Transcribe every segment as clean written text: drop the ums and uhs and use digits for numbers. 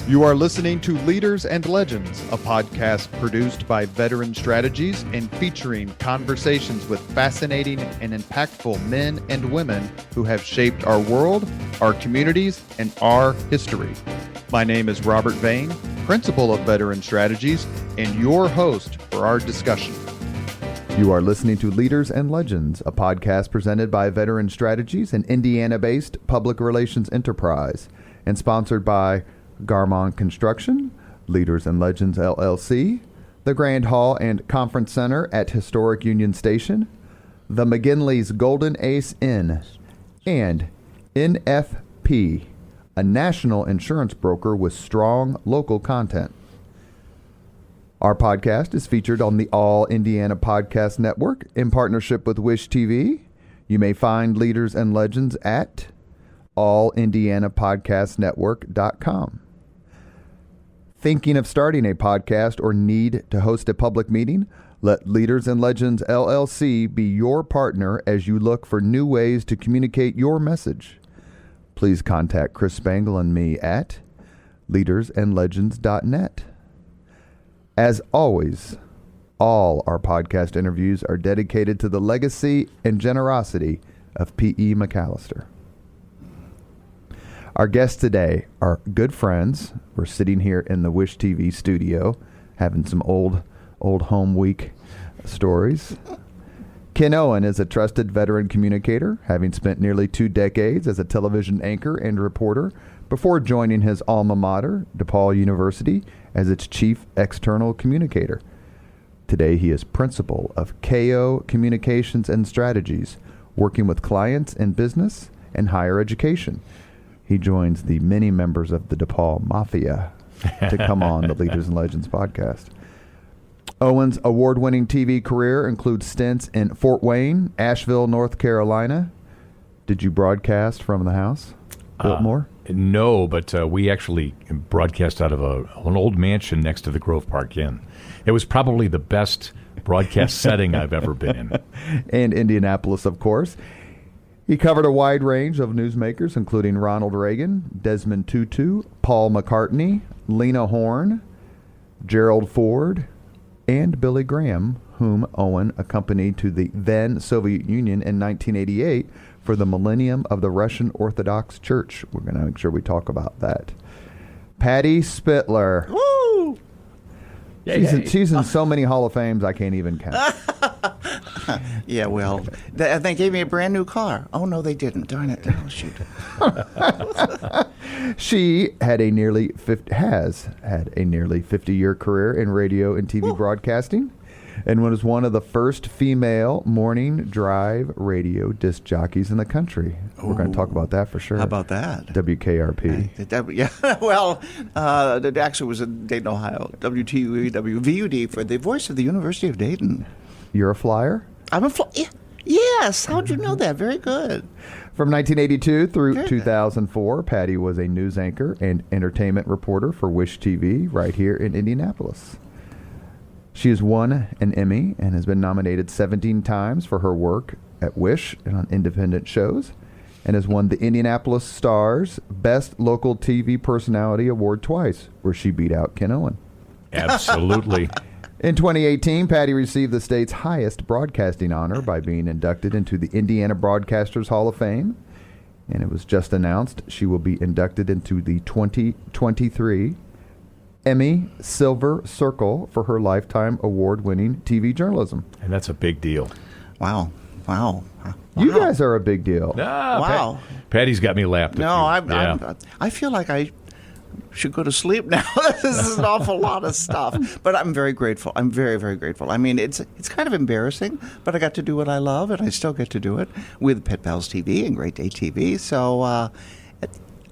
You are listening to Leaders and Legends, a podcast produced by Veteran Strategies and featuring conversations with fascinating and impactful men and women who have shaped our world, our communities, and our history. My name is Robert Vane, Principal of Veteran Strategies, and your host for our discussion. You are listening to Leaders and Legends, a podcast presented by Veteran Strategies, an Indiana-based public relations enterprise, and sponsored by Garmon Construction, Leaders and Legends LLC, the Grand Hall and Conference Center at Historic Union Station, the McGinley's Golden Ace Inn, and NFP, a national insurance broker with strong local content. Our podcast is featured on the All Indiana Podcast Network in partnership with Wish TV. You may find Leaders and Legends at allindianapodcastnetwork.com. Thinking of starting a podcast or need to host a public meeting? Let Leaders and Legends LLC be your partner as you look for new ways to communicate your message. Please contact Chris Spangle and me at leadersandlegends.net. As always, all our podcast interviews are dedicated to the legacy and generosity of P.E. McAllister. Our guests today are good friends. We're sitting here in the Wish TV studio having some old home week stories. Ken Owen is a trusted veteran communicator, having spent nearly 2 decades as a television anchor and reporter before joining his alma mater, DePaul University, as its chief external communicator. Today he is principal of KO Communications and Strategies, working with clients in business and higher education. He joins the many members of the DePaul Mafia to come on the Leaders and Legends podcast. Owen's award-winning TV career includes stints in Fort Wayne, Asheville, North Carolina. Did you broadcast from the house, Biltmore? No, but we actually broadcast out of an old mansion next to the Grove Park Inn. It was probably the best broadcast setting I've ever been in. And Indianapolis, of course. He covered a wide range of newsmakers, including Ronald Reagan, Desmond Tutu, Paul McCartney, Lena Horne, Gerald Ford, and Billy Graham, whom Owen accompanied to the then Soviet Union in 1988 for the millennium of the Russian Orthodox Church. We're going to make sure we talk about that. Patty Spitler. Woo! She's in so many Hall of Fames I can't even count. Yeah, well, they gave me a brand new car. Oh, no, they didn't. Darn it. Oh, shoot. She had has had a nearly 50-year career in radio and TV broadcasting, and was one of the first female morning drive radio disc jockeys in the country. We're going to talk about that for sure. How about that? WKRP. Yeah, well, it actually was in Dayton, Ohio. WTUE-WVUD for the voice of the University of Dayton. You're a flyer? I'm a flyer. Yes. How'd you know that? Very good. From 1982 through 2004, Patty was a news anchor and entertainment reporter for Wish TV right here in Indianapolis. She has won an Emmy and has been nominated 17 times for her work at Wish and on independent shows, and has won the Indianapolis Star's Best Local TV Personality Award twice, where she beat out Ken Owen. Absolutely. In 2018, Patty received the state's highest broadcasting honor by being inducted into the Indiana Broadcasters Hall of Fame. And it was just announced she will be inducted into the 2023 Emmy Silver Circle for her lifetime award-winning TV journalism. And that's a big deal. Wow. You guys are a big deal. Wow. Patty's got me lapped. No, I feel like I should go to sleep now. This is an awful lot of stuff. But I'm very grateful. I'm very, very grateful. I mean, it's kind of embarrassing, but I got to do what I love, and I still get to do it with Pet Pals TV and Great Day TV. So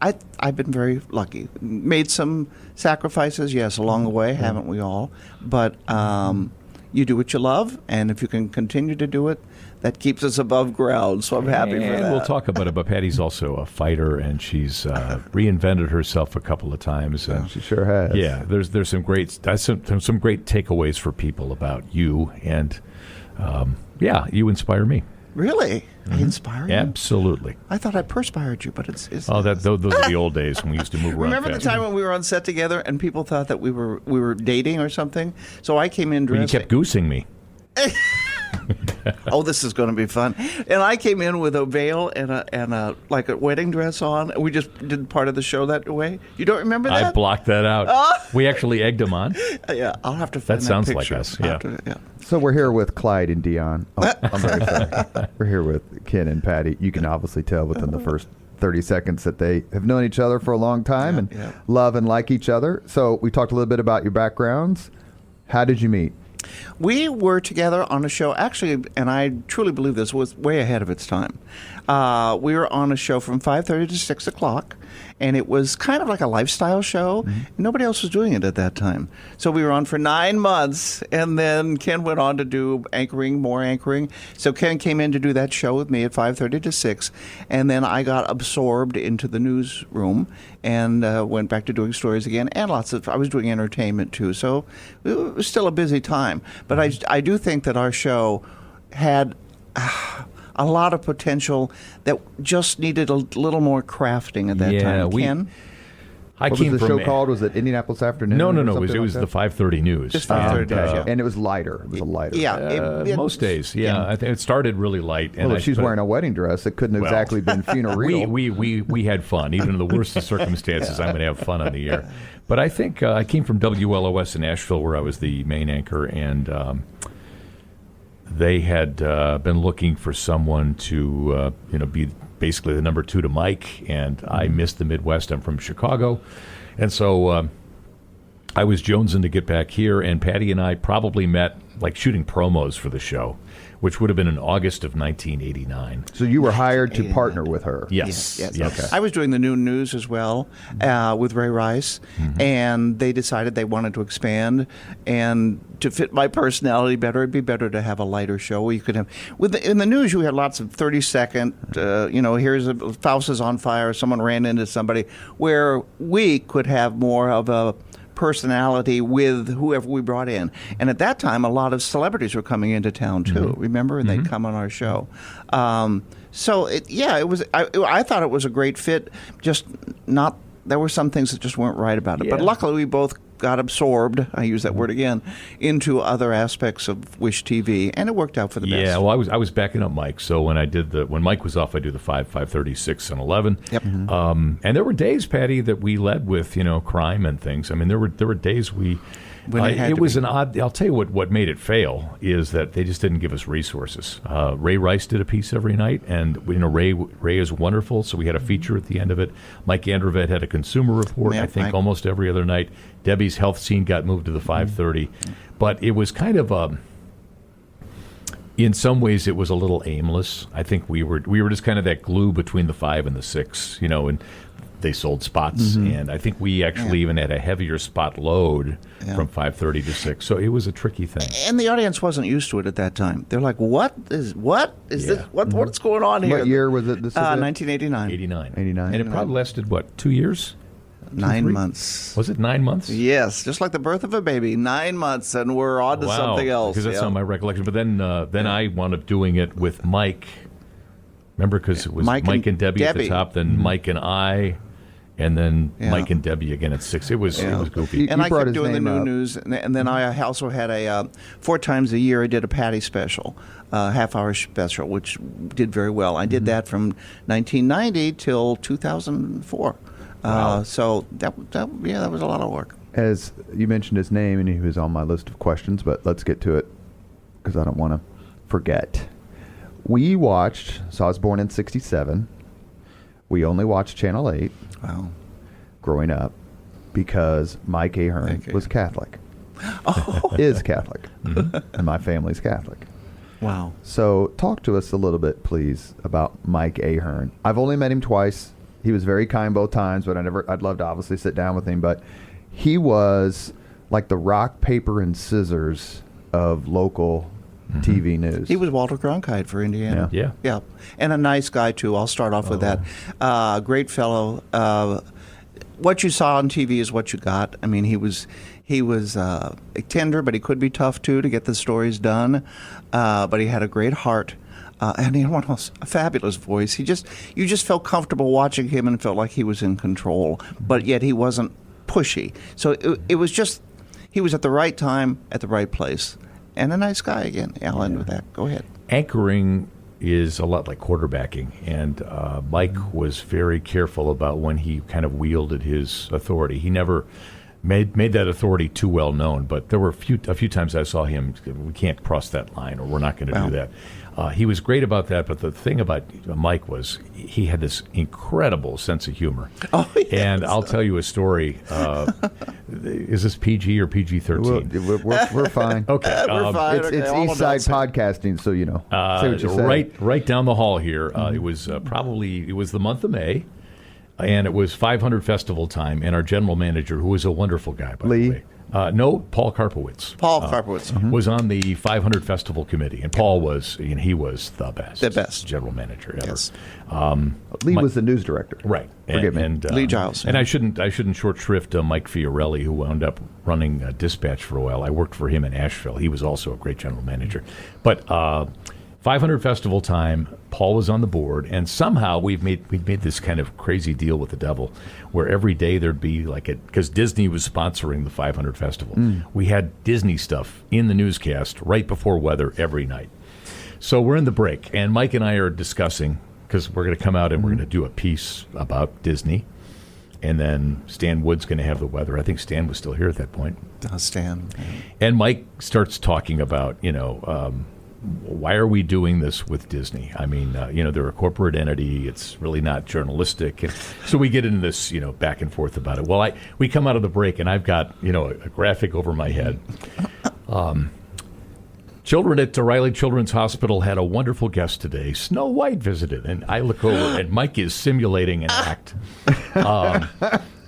I've been very lucky. Made some sacrifices, yes, along the way, haven't we all? But you do what you love, and if you can continue to do it, that keeps us above ground, so I'm happy for that. And we'll talk about it, but Patty's also a fighter, and she's reinvented herself a couple of times. And she sure has. Yeah, there's some great takeaways for people about you, and you inspire me. Really? I inspire you? Absolutely. I thought I perspired you, but it's Those are the old days when we used to move around. Remember fast. the time when we were on set together and people thought that we were dating or something? So I came in Well, you dressed. kept goosing me. Oh, this is going to be fun! And I came in with a veil and a like a wedding dress on. We just did part of the show that way. You don't remember that? I blocked that out. We actually egged him on. Yeah, I'll have to find That sounds like picture. us, I'll yeah. have to- yeah. So we're here with Clyde and Dion. Oh, I'm very sorry. We're here with Ken and Patty. You can obviously tell within the first 30 seconds that they have known each other for a long time and love and like each other. So we talked a little bit about your backgrounds. How did you meet? We were together on a show, actually, and I truly believe this was way ahead of its time. We were on a show from 5:30 to 6 o'clock, and it was kind of like a lifestyle show. Mm-hmm. Nobody else was doing it at that time. So we were on for 9 months, and then Ken went on to do anchoring, more anchoring. So Ken came in to do that show with me at 5:30 to 6, and then I got absorbed into the newsroom and went back to doing stories again, and I was doing entertainment too. So it was still a busy time. But I do think that our show had a lot of potential that just needed a little more crafting at that time. Ken? I What came was the from show called? Was it Indianapolis Afternoon? No. or It something was like the 5:30 news. Just 5:30 And, news, yeah. And it was lighter. It was a lighter. Yeah. Most days, yeah. I think it started really light. And Well, if she's wearing a wedding dress, it couldn't exactly been funereal. We had fun. Even in the worst of circumstances, I'm going to have fun on the air. But I think I came from WLOS in Asheville, where I was the main anchor, and they had been looking for someone to be basically the number 2 to Mike, and I missed the Midwest. I'm from Chicago, and so I was jonesing to get back here, and Patty and I probably met like shooting promos for the show, which would have been in August of 1989. So you were hired to partner with her. Yes. Yes. Okay. I was doing the noon news as well with Ray Rice, and they decided they wanted to expand. And to fit my personality better, it'd be better to have a lighter show where you could have. In the news, you had lots of 30-second, here's a house is on fire, someone ran into somebody, where we could have more of a personality with whoever we brought in. And at that time, a lot of celebrities were coming into town too. Remember, and they'd come on our show. It was. I thought it was a great fit. Just not. There were some things that just weren't right about it. But luckily, we both got absorbed. I use that word again into other aspects of Wish TV, and it worked out for the best. Yeah, well, I was backing up Mike. So when when Mike was off, I do the 5:30, 6, and 11. Yep. And there were days, Patty, that we led with crime and things. I mean, there were days we. It was an odd. I'll tell you what made it fail is that they just didn't give us resources. Ray Rice did a piece every night, and Ray is wonderful. So we had a feature at the end of it. Mike Andrevet had a consumer report. Yeah, I think Mike. almost every other night. Debbie's health scene got moved to the 5:30, but it was kind of in some ways, it was a little aimless. I think we were just kind of that glue between the 5 and the 6, and they sold spots, and I think we actually even had a heavier spot load from 5:30 to 6. So it was a tricky thing. And the audience wasn't used to it at that time. They're like, "What is this? What's going on here?" What year was it? This is 1989. 89. 89. And it probably lasted, 2 years? 9 months. Was it 9 months? Yes, just like the birth of a baby. 9 months, and we're on to something else. Because that's not my recollection. But then I wound up doing it with Mike. Remember, because it was Mike and Debbie at the top, then Mike and I, and then Mike and Debbie again at 6. It was goofy. And I brought kept his doing the name new up. news, and then I also had a 4 times a year I did a Patty special, half-hour special, which did very well. I did that from 1990 till 2004. Wow. So that was a lot of work. As you mentioned his name, and he was on my list of questions, but let's get to it because I don't want to forget. We watched, so I was born in 1967. We only watched Channel 8 growing up because Mike Ahern was Catholic. Is Catholic. And my family's Catholic. Wow. So talk to us a little bit, please, about Mike Ahern. I've only met him twice. He was very kind both times, but I'd love to obviously sit down with him. But he was like the rock, paper, and scissors of local TV news. He was Walter Cronkite for Indiana. Yeah. And a nice guy, too. I'll start off with that. Great fellow. What you saw on TV is what you got. I mean, he was tender, but he could be tough, too, to get the stories done. But he had a great heart. And he had a fabulous voice. You just felt comfortable watching him and felt like he was in control, but yet he wasn't pushy. So it was just, he was at the right time, at the right place. And a nice guy again. I'll end with that. Go ahead. Anchoring is a lot like quarterbacking, and Mike was very careful about when he kind of wielded his authority. He never made that authority too well known, but there were a few times I saw him, we can't cross that line, or we're not going to do that. He was great about that, but the thing about Mike was he had this incredible sense of humor. Oh, yes. And I'll tell you a story. Is this PG or PG-13? We're fine. Okay. We're fine. It's Okay, East Side podcasting, so you know. Say what you say. Right down the hall here. It was it was the month of May, and it was 500 Festival time, and our general manager, who was a wonderful guy, by the way. No, Paul Karpowitz. Was on the 500 Festival committee, and Paul was, he was the best. The best. General manager ever. Yes. Lee was the news director. Right. Forgive me. And, Lee Giles. And I shouldn't short shrift Mike Fiorelli, who wound up running Dispatch for a while. I worked for him in Asheville. He was also a great general manager. But 500 Festival time, Paul was on the board, and somehow we'd made this kind of crazy deal with the devil, where every day there'd be because Disney was sponsoring the 500 Festival. We had Disney stuff in the newscast right before weather every night. So we're in the break, and Mike and I are discussing, because we're going to come out and we're going to do a piece about Disney, and then Stan Wood's going to have the weather. I think Stan was still here at that point. Stan. And Mike starts talking about, why are we doing this with Disney? I mean, they're a corporate entity. It's really not journalistic. And so we get into this, back and forth about it. Well, we come out of the break, and I've got, a graphic over my head. Children at Riley Children's Hospital had a wonderful guest today. Snow White visited. And I look over, and Mike is simulating an act.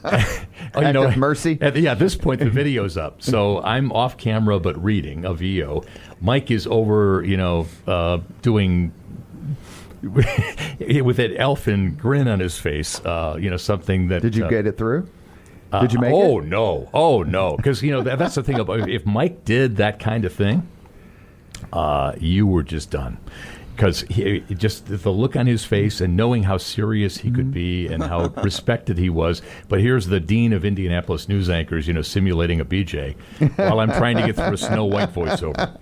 Act of mercy? At this point, the video's up. So I'm off camera but reading a VO. Mike is over, doing with that elfin grin on his face, something that... Did you get it through? Did you make it? Oh, no. Because, that's the thing about if Mike did that kind of thing, you were just done. Because just the look on his face and knowing how serious he could be and how respected he was. But here's the dean of Indianapolis news anchors, simulating a BJ while I'm trying to get through a Snow White voiceover.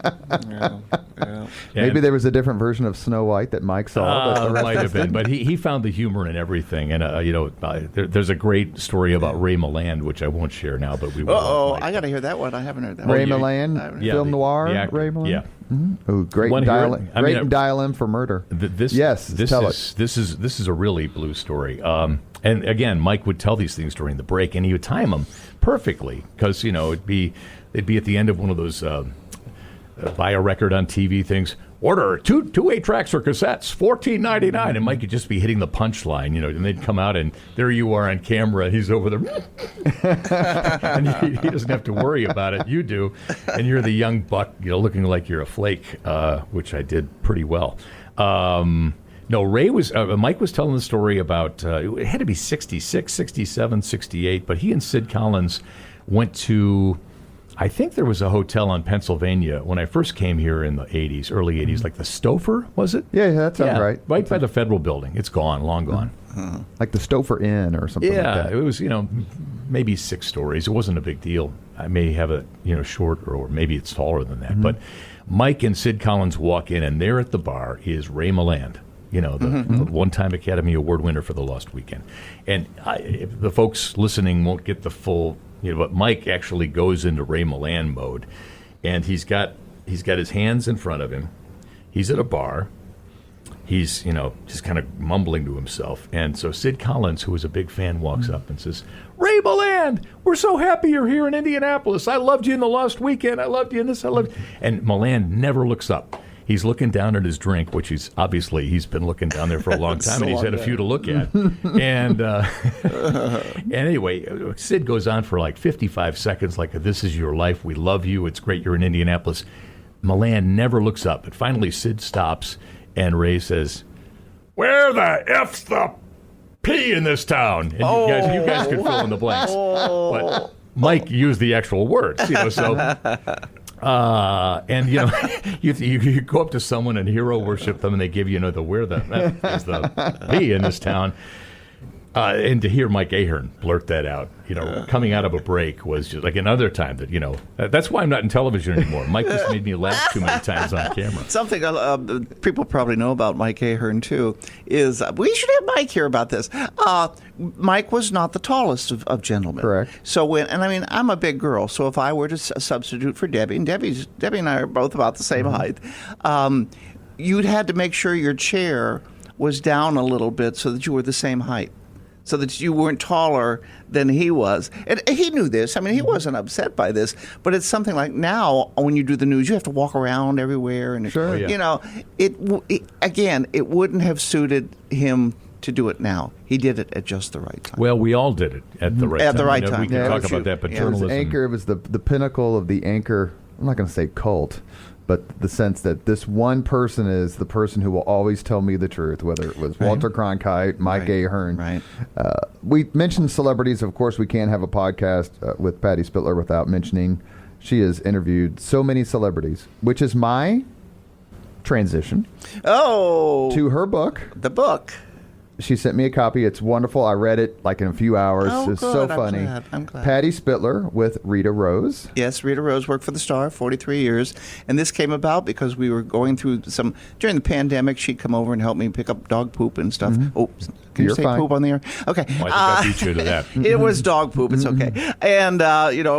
Yeah. Maybe there was a different version of Snow White that Mike saw. Might have been. But he found the humor in everything. And, there's a great story about Ray Milland, which I won't share now, but we will. I got to hear that one. I haven't heard that Ray one. Milland, film noir, Ray Milland? Yeah. Mm-hmm. Oh, great and dial in for murder. This is a really blue story. And again, Mike would tell these things during the break, and he would time them perfectly because they'd be at the end of one of those buy a record on TV things. Order two 8-tracks or cassettes, $14.99, and Mike could just be hitting the punchline, and they'd come out, and there you are on camera. He's over there, and he doesn't have to worry about it. You do, and you're the young buck, looking like you're a flake, which I did pretty well. No, Mike was telling the story about, it had to be 66, 67, 68, but he and Sid Collins went to... I think there was a hotel in Pennsylvania when I first came here in the 80s, early 80s, like the Stouffer, was it? Yeah, that sounds right. Right by the Federal Building. It's gone, long gone. Like the Stouffer Inn or something like that. Yeah, it was, maybe 6 stories. It wasn't a big deal. I may have it, short, or maybe it's taller than that. Mm-hmm. But Mike and Sid Collins walk in, and there at the bar is Ray Milland. The one-time Academy Award winner for The Lost Weekend. And the folks listening won't get the full... but Mike actually goes into Ray Milland mode, and he's got his hands in front of him. He's at a bar. He's just kind of mumbling to himself. And so Sid Collins, who was a big fan, walks up and says, "Ray Milland, we're so happy you're here in Indianapolis. I loved you in The Lost Weekend. I loved you in this. I loved." And Milland never looks up. He's looking down at his drink, which he's been looking down there for a long time, and he's had a few to look at. And anyway, Sid goes on for like 55 seconds, like, "This is your life. We love you. It's great you're in Indianapolis." Milland never looks up. But finally, Sid stops, and Ray says, "Where the F's the P in this town?" And you guys could fill in the blanks. But Mike used the actual words, so... And you go up to someone and hero worship them, and they give you the where the F is the P in this town. And to hear Mike Ahern blurt that out, coming out of a break was just like another time that, that's why I'm not in television anymore. Mike just made me laugh too many times on camera. Something people probably know about Mike Ahern, too, is we should have Mike here about this. Mike was not the tallest of gentlemen. Correct. So I'm a big girl, so if I were to substitute for Debbie, and Debbie and I are both about the same height, you'd had to make sure your chair was down a little bit so that you were the same height, so that you weren't taller than he was. And he knew this. I mean, he wasn't upset by this, but it's something like now when you do the news, you have to walk around everywhere. And, sure. It wouldn't have suited him to do it now. He did it at just the right time. Well, we all did it at the right time. At the right time. We can talk about that, but journalism. It was the pinnacle of the anchor, I'm not going to say cult, but the sense that this one person is the person who will always tell me the truth, whether it was Walter Cronkite, Mike Ahern. Right. We mentioned celebrities. Of course, we can't have a podcast with Patty Spitler without mentioning she has interviewed so many celebrities, which is my transition to her book. The book. She sent me a copy. It's wonderful. I read it like in a few hours. It's good. so funny. I'm glad. Patty Spitler with Rita Rose. Yes, Rita Rose worked for the Star 43 years. And this came about because we were going through during the pandemic, she'd come over and help me pick up dog poop and stuff. Mm-hmm. Oh, can you say fine. poop on the air? Okay. Well, I think I beat you to that. It was dog poop. It's okay. And,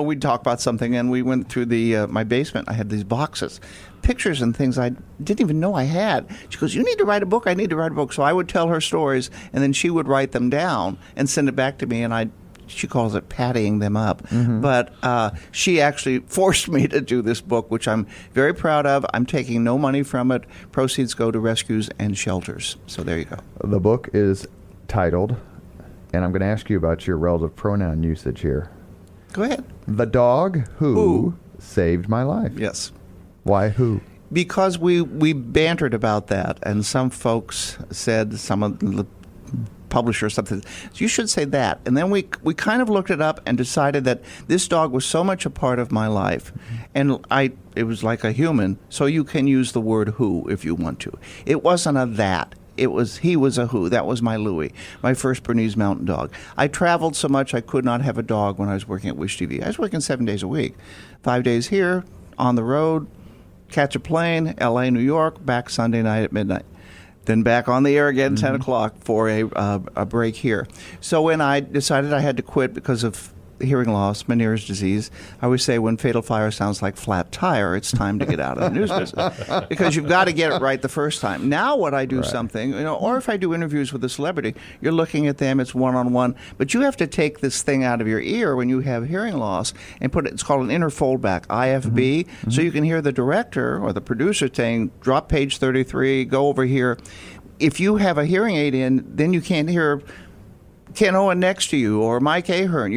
we'd talk about something, and we went through my basement. I had these boxes, pictures and things I didn't even know I had. She goes, you need to write a book. I need to write a book. So I would tell her stories, and then she would write them down and send it back to me, and she calls it pattying them up. Mm-hmm. But she actually forced me to do this book, which I'm very proud of. I'm taking no money from it. Proceeds go to rescues and shelters. So there you go. The book is titled, and I'm going to ask you about your relative pronoun usage here. Go ahead. The dog who saved my life. Yes. Why who? Because we bantered about that, and some folks said, some of the publishers, something, you should say that. And then we kind of looked it up and decided that this dog was so much a part of my life, and it was like a human, so you can use the word who if you want to. It wasn't a that. He was a who. That was my Louie, my first Bernese Mountain Dog. I traveled so much I could not have a dog when I was working at Wish TV. I was working 7 days a week, 5 days here, on the road, catch a plane, L.A., New York, back Sunday night at midnight. Then back on the air again, 10 o'clock for a break here. So when I decided I had to quit because of hearing loss, Meniere's disease, I always say when fatal fire sounds like flat tire, it's time to get out of the news business. Because you've got to get it right the first time. Now when I do something, or if I do interviews with a celebrity, you're looking at them, it's one-on-one, but you have to take this thing out of your ear when you have hearing loss and put it, it's called an inner foldback, IFB, so you can hear the director or the producer saying, drop page 33, go over here. If you have a hearing aid in, then you can't hear Ken Owen next to you or Mike Ahern.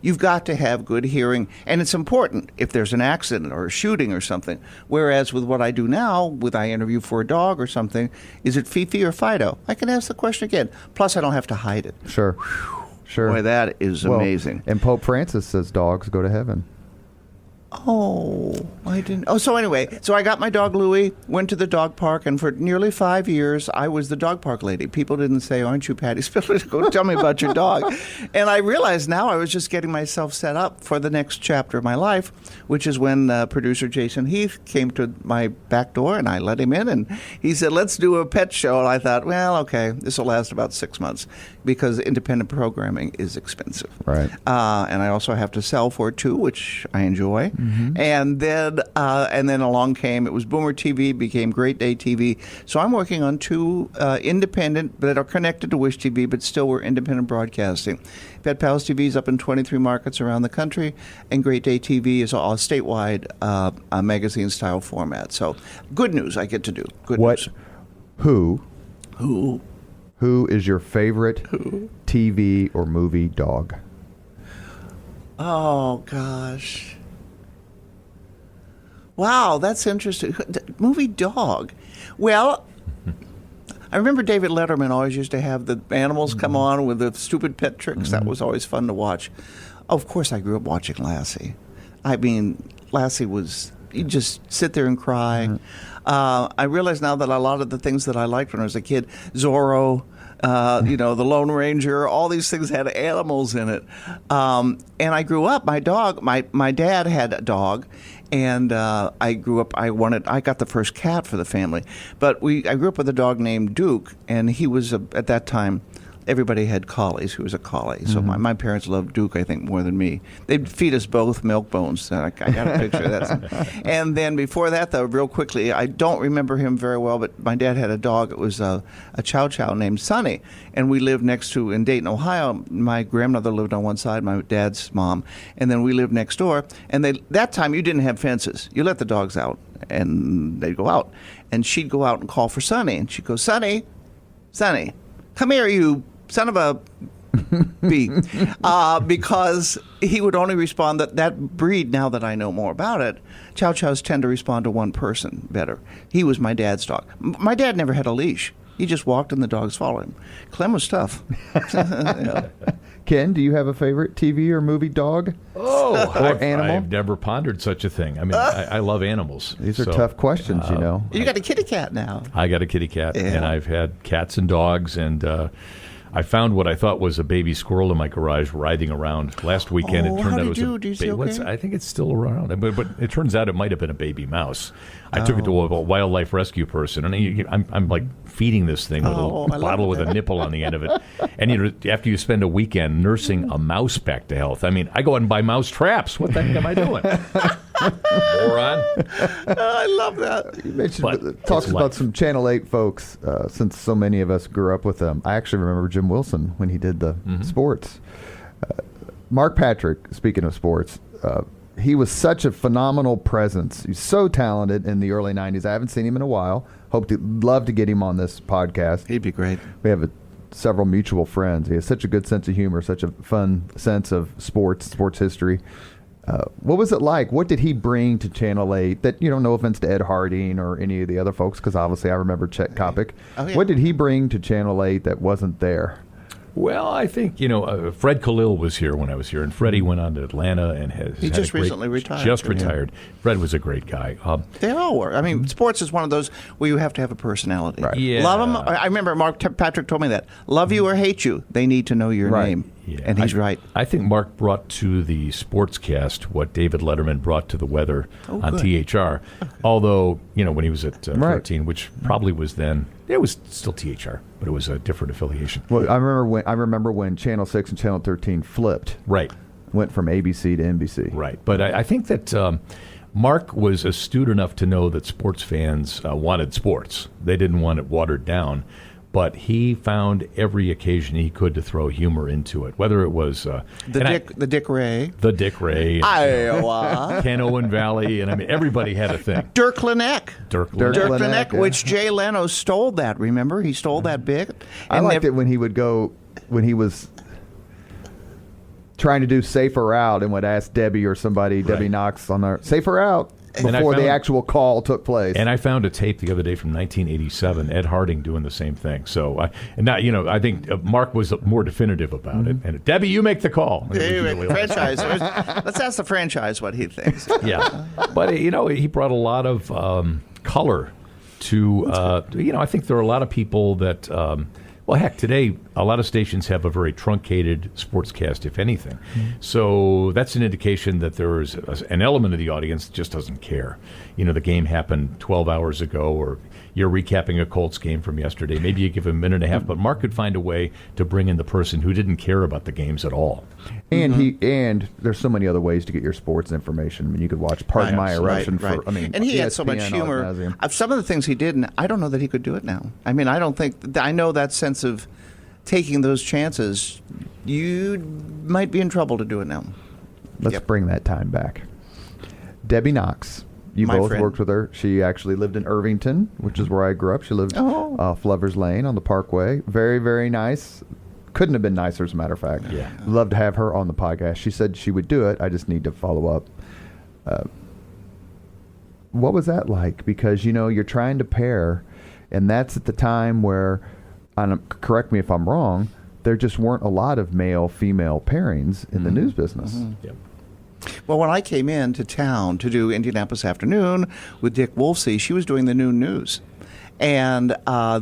You've got to have good hearing, and it's important if there's an accident or a shooting or something. Whereas with what I do now, I interview for a dog or something, is it Fifi or Fido? I can ask the question again. Plus, I don't have to hide it. Sure. Boy, that is amazing. And Pope Francis says dogs go to heaven. Oh, I didn't. Oh, so anyway, I got my dog Louie, went to the dog park, and for nearly 5 years, I was the dog park lady. People didn't say, aren't you Patty Spitler? Go tell me about your dog. And I realized now I was just getting myself set up for the next chapter of my life, which is when producer Jason Heath came to my back door, and I let him in, and he said, let's do a pet show. And I thought, well, okay, this will last about 6 months, because independent programming is expensive. Right. And I also have to sell for it, too, which I enjoy. Mm-hmm. And then along came, it was Boomer TV, became Great Day TV. So I'm working on two independent that are connected to Wish TV, but still we're independent broadcasting. Pet Pals TV is up in 23 markets around the country, and Great Day TV is a statewide magazine-style format. So good news I get to do. Good news. Who is your favorite TV or movie dog? Oh, gosh. Wow, that's interesting. Movie dog. Well, I remember David Letterman always used to have the animals come on with the stupid pet tricks. That was always fun to watch. Of course, I grew up watching Lassie. I mean, Lassie was, you just sit there and cry. I realize now that a lot of the things that I liked when I was a kid, Zorro, the Lone Ranger, all these things had animals in it. And I grew up, my dad had a dog, and I grew up, I got the first cat for the family. But I grew up with a dog named Duke, and he was, at that time, everybody had collies. He was a collie. So my parents loved Duke, I think, more than me. They'd feed us both milk bones. So I got a picture of that. And then before that, though, real quickly, I don't remember him very well, but my dad had a dog. It was a chow chow named Sonny. And we lived next to, in Dayton, Ohio, my grandmother lived on one side, my dad's mom. And then we lived next door. And that time, you didn't have fences. You let the dogs out, and they'd go out. And she'd go out and call for Sonny. And she'd go, Sonny, come here, you son of a bee, because he would only respond that breed, now that I know more about it, chow chows tend to respond to one person better. He was my dad's dog. My dad never had a leash. He just walked and the dogs followed him. Clem was tough. Ken, do you have a favorite TV or movie dog? Or animal? I've never pondered such a thing. I mean, I love animals. These are tough questions, you know. You got a kitty cat now. I got a kitty cat, and I've had cats and dogs, and I found what I thought was a baby squirrel in my garage writhing around last weekend. It turned out it was do you see okay? I think it's still around, but it turns out it might have been a baby mouse. I took it to a wildlife rescue person, and I'm like feeding this thing with a bottle with a nipple on the end of it. And after you spend a weekend nursing a mouse back to health, I mean, I go out and buy mouse traps. What the heck am I doing? Moron. I love that. You mentioned talks about some Channel 8 folks, since so many of us grew up with them. I actually remember Jim Wilson when he did the sports. Mark Patrick, speaking of sports, he was such a phenomenal presence. He's so talented in the early 90s. I haven't seen him in a while. Love to get him on this podcast. He'd be great. We have several mutual friends. He has such a good sense of humor, such a fun sense of sports history. What was it like? What did he bring to Channel 8 that, no offense to Ed Harding or any of the other folks, because obviously I remember Chet Kopic. Oh, yeah. What did he bring to Channel 8 that wasn't there? Well, I think, Fred Khalil was here when I was here, and Freddie went on to Atlanta and he just recently retired. Just retired. Fred was a great guy. They all were. I mean, sports is one of those where you have to have a personality. Right. Yeah. Love them. I remember Mark Patrick told me that. Love you or hate you, they need to know your name. Yeah. And he's right. I think Mark brought to the sportscast what David Letterman brought to the weather on THR. Okay. Although, when he was at 13, which probably was then, it was still THR, but it was a different affiliation. Well, I remember when Channel 6 and Channel 13 flipped. Right. Went from ABC to NBC. Right. But I think that Mark was astute enough to know that sports fans wanted sports. They didn't want it watered down. But he found every occasion he could to throw humor into it, whether it was the Dick Ray, Iowa, Ken Owen Valley, and I mean everybody had a thing. Dirk Laennec, yeah. Which Jay Leno stole that. Remember, he stole that bit. I liked it when he was trying to do Safer Out and would ask Debbie or somebody, Debbie Knox, on the Safer Out. Before the actual call took place. And I found a tape the other day from 1987, Ed Harding doing the same thing. So, I think Mark was more definitive about it. And Debbie, you make the call. Franchise. Let's ask the franchise what he thinks. Yeah. But, he brought a lot of color to, I think there are a lot of people that... well, heck, today a lot of stations have a very truncated sportscast, if anything. So that's an indication that there is an element of the audience that just doesn't care. The game happened 12 hours ago, or you're recapping a Colts game from yesterday. Maybe you give him a minute and a half, but Mark could find a way to bring in the person who didn't care about the games at all. And there's so many other ways to get your sports information. I mean, you could watch Pardon My Eruption and he had so much humor. Some of the things he did, and I don't know that he could do it now. I mean, I know that sense of taking those chances. You might be in trouble to do it now. Let's bring that time back. Debbie Knox. You both worked with her. She actually lived in Irvington, which is where I grew up. She lived off Lovers Lane on the Parkway. Very, very nice. Couldn't have been nicer, as a matter of fact. Yeah. Love to have her on the podcast. She said she would do it. I just need to follow up. What was that like? Because, you're trying to pair, and that's at the time where, correct me if I'm wrong, there just weren't a lot of male-female pairings in the news business. Yep. Well, when I came into town to do Indianapolis Afternoon with Dick Wolfsey, she was doing the noon news. And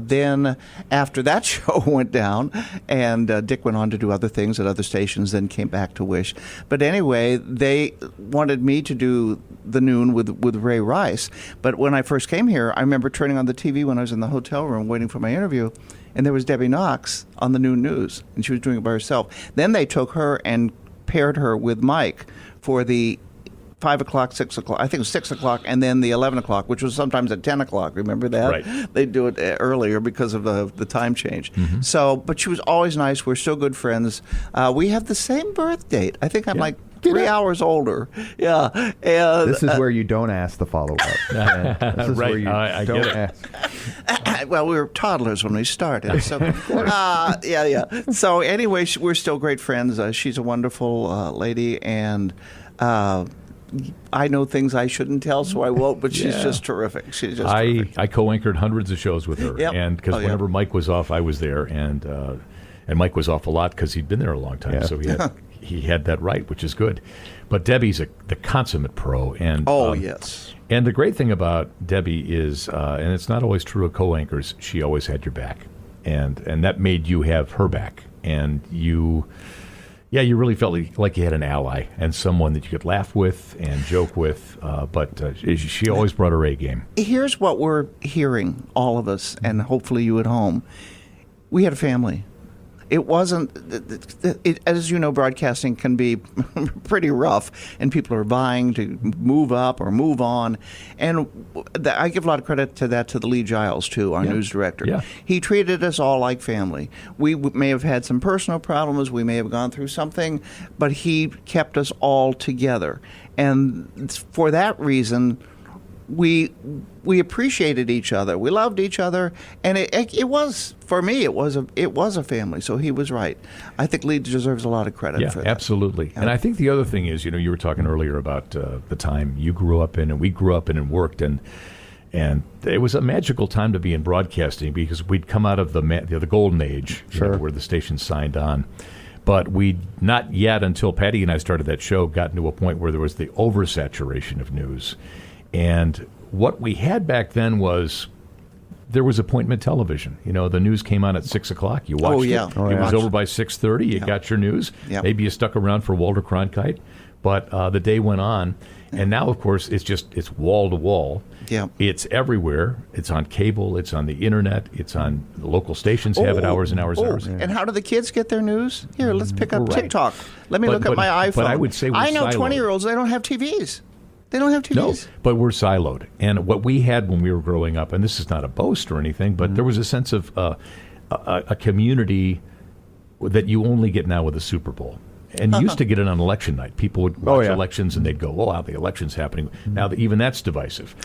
then after that show went down, and Dick went on to do other things at other stations, then came back to Wish. But anyway, they wanted me to do the noon with Ray Rice. But when I first came here, I remember turning on the TV when I was in the hotel room waiting for my interview, and there was Debbie Knox on the noon news, and she was doing it by herself. Then they took her and paired her with Mike for the 5 o'clock, 6 o'clock, I think it was 6 o'clock, and then the 11 o'clock, which was sometimes at 10 o'clock. Remember that? Right. They'd do it earlier because of the time change. So, but she was always nice. We're still good friends. We have the same birth date. I think I'm like 3 hours older. Yeah. And, This is where you don't ask the follow-up. This is Right. where you I don't get it. ask. Well, we were toddlers when we started. So, yeah. So anyway, we're still great friends. She's a wonderful lady, and I know things I shouldn't tell, so I won't, but she's just terrific. She's just terrific. I co-anchored hundreds of shows with her, Yep. and because whenever Mike was off, I was there, and Mike was off a lot because he'd been there a long time, so he had that right, which is good. But Debbie's the consummate pro, and yes. And the great thing about Debbie is, and it's not always true of co-anchors, she always had your back, and that made you have her back, and you. Yeah, you really felt like you had an ally and someone that you could laugh with and joke with, but she always brought her A game. Here's what we're hearing, all of us, and hopefully you at home. We had a family. It wasn't, as you know, broadcasting can be pretty rough, and people are vying to move up or move on. And I give a lot of credit to that to the Lee Giles, too, our news director. Yeah. He treated us all like family. We may have had some personal problems, we may have gone through something, but he kept us all together. And for that reason, we appreciated each other. We loved each other, and it was, for me, it was a family. So he was right. I think Lee deserves a lot of credit for that. Absolutely. And I think the other thing is, you were talking earlier about the time you grew up in and we grew up in and worked, and it was a magical time to be in broadcasting because we'd come out of the golden age, where the station signed on. But we'd not yet, until Patty and I started that show, gotten to a point where there was the oversaturation of news. And what we had back then was there was appointment television. The news came on at 6 o'clock. You watched it. It was over by 6:30. You got your news. Yep. Maybe you stuck around for Walter Cronkite. But the day went on. And now, of course, it's wall to wall. Yeah. It's everywhere. It's on cable. It's on the internet. It's on the local stations have it hours and hours and hours. And how do the kids get their news? Here, let's pick up Right. TikTok. Let me look at my iPhone. But I would say I know siloed. 20-years, they don't have TVs. They don't have No, TVs. but we're siloed. And what we had when we were growing up, and this is not a boast or anything, but there was a sense of a community that you only get now with the Super Bowl. And you used to get it on election night. People would watch elections and they'd go, "Oh, wow, the election's happening." Now, even that's divisive.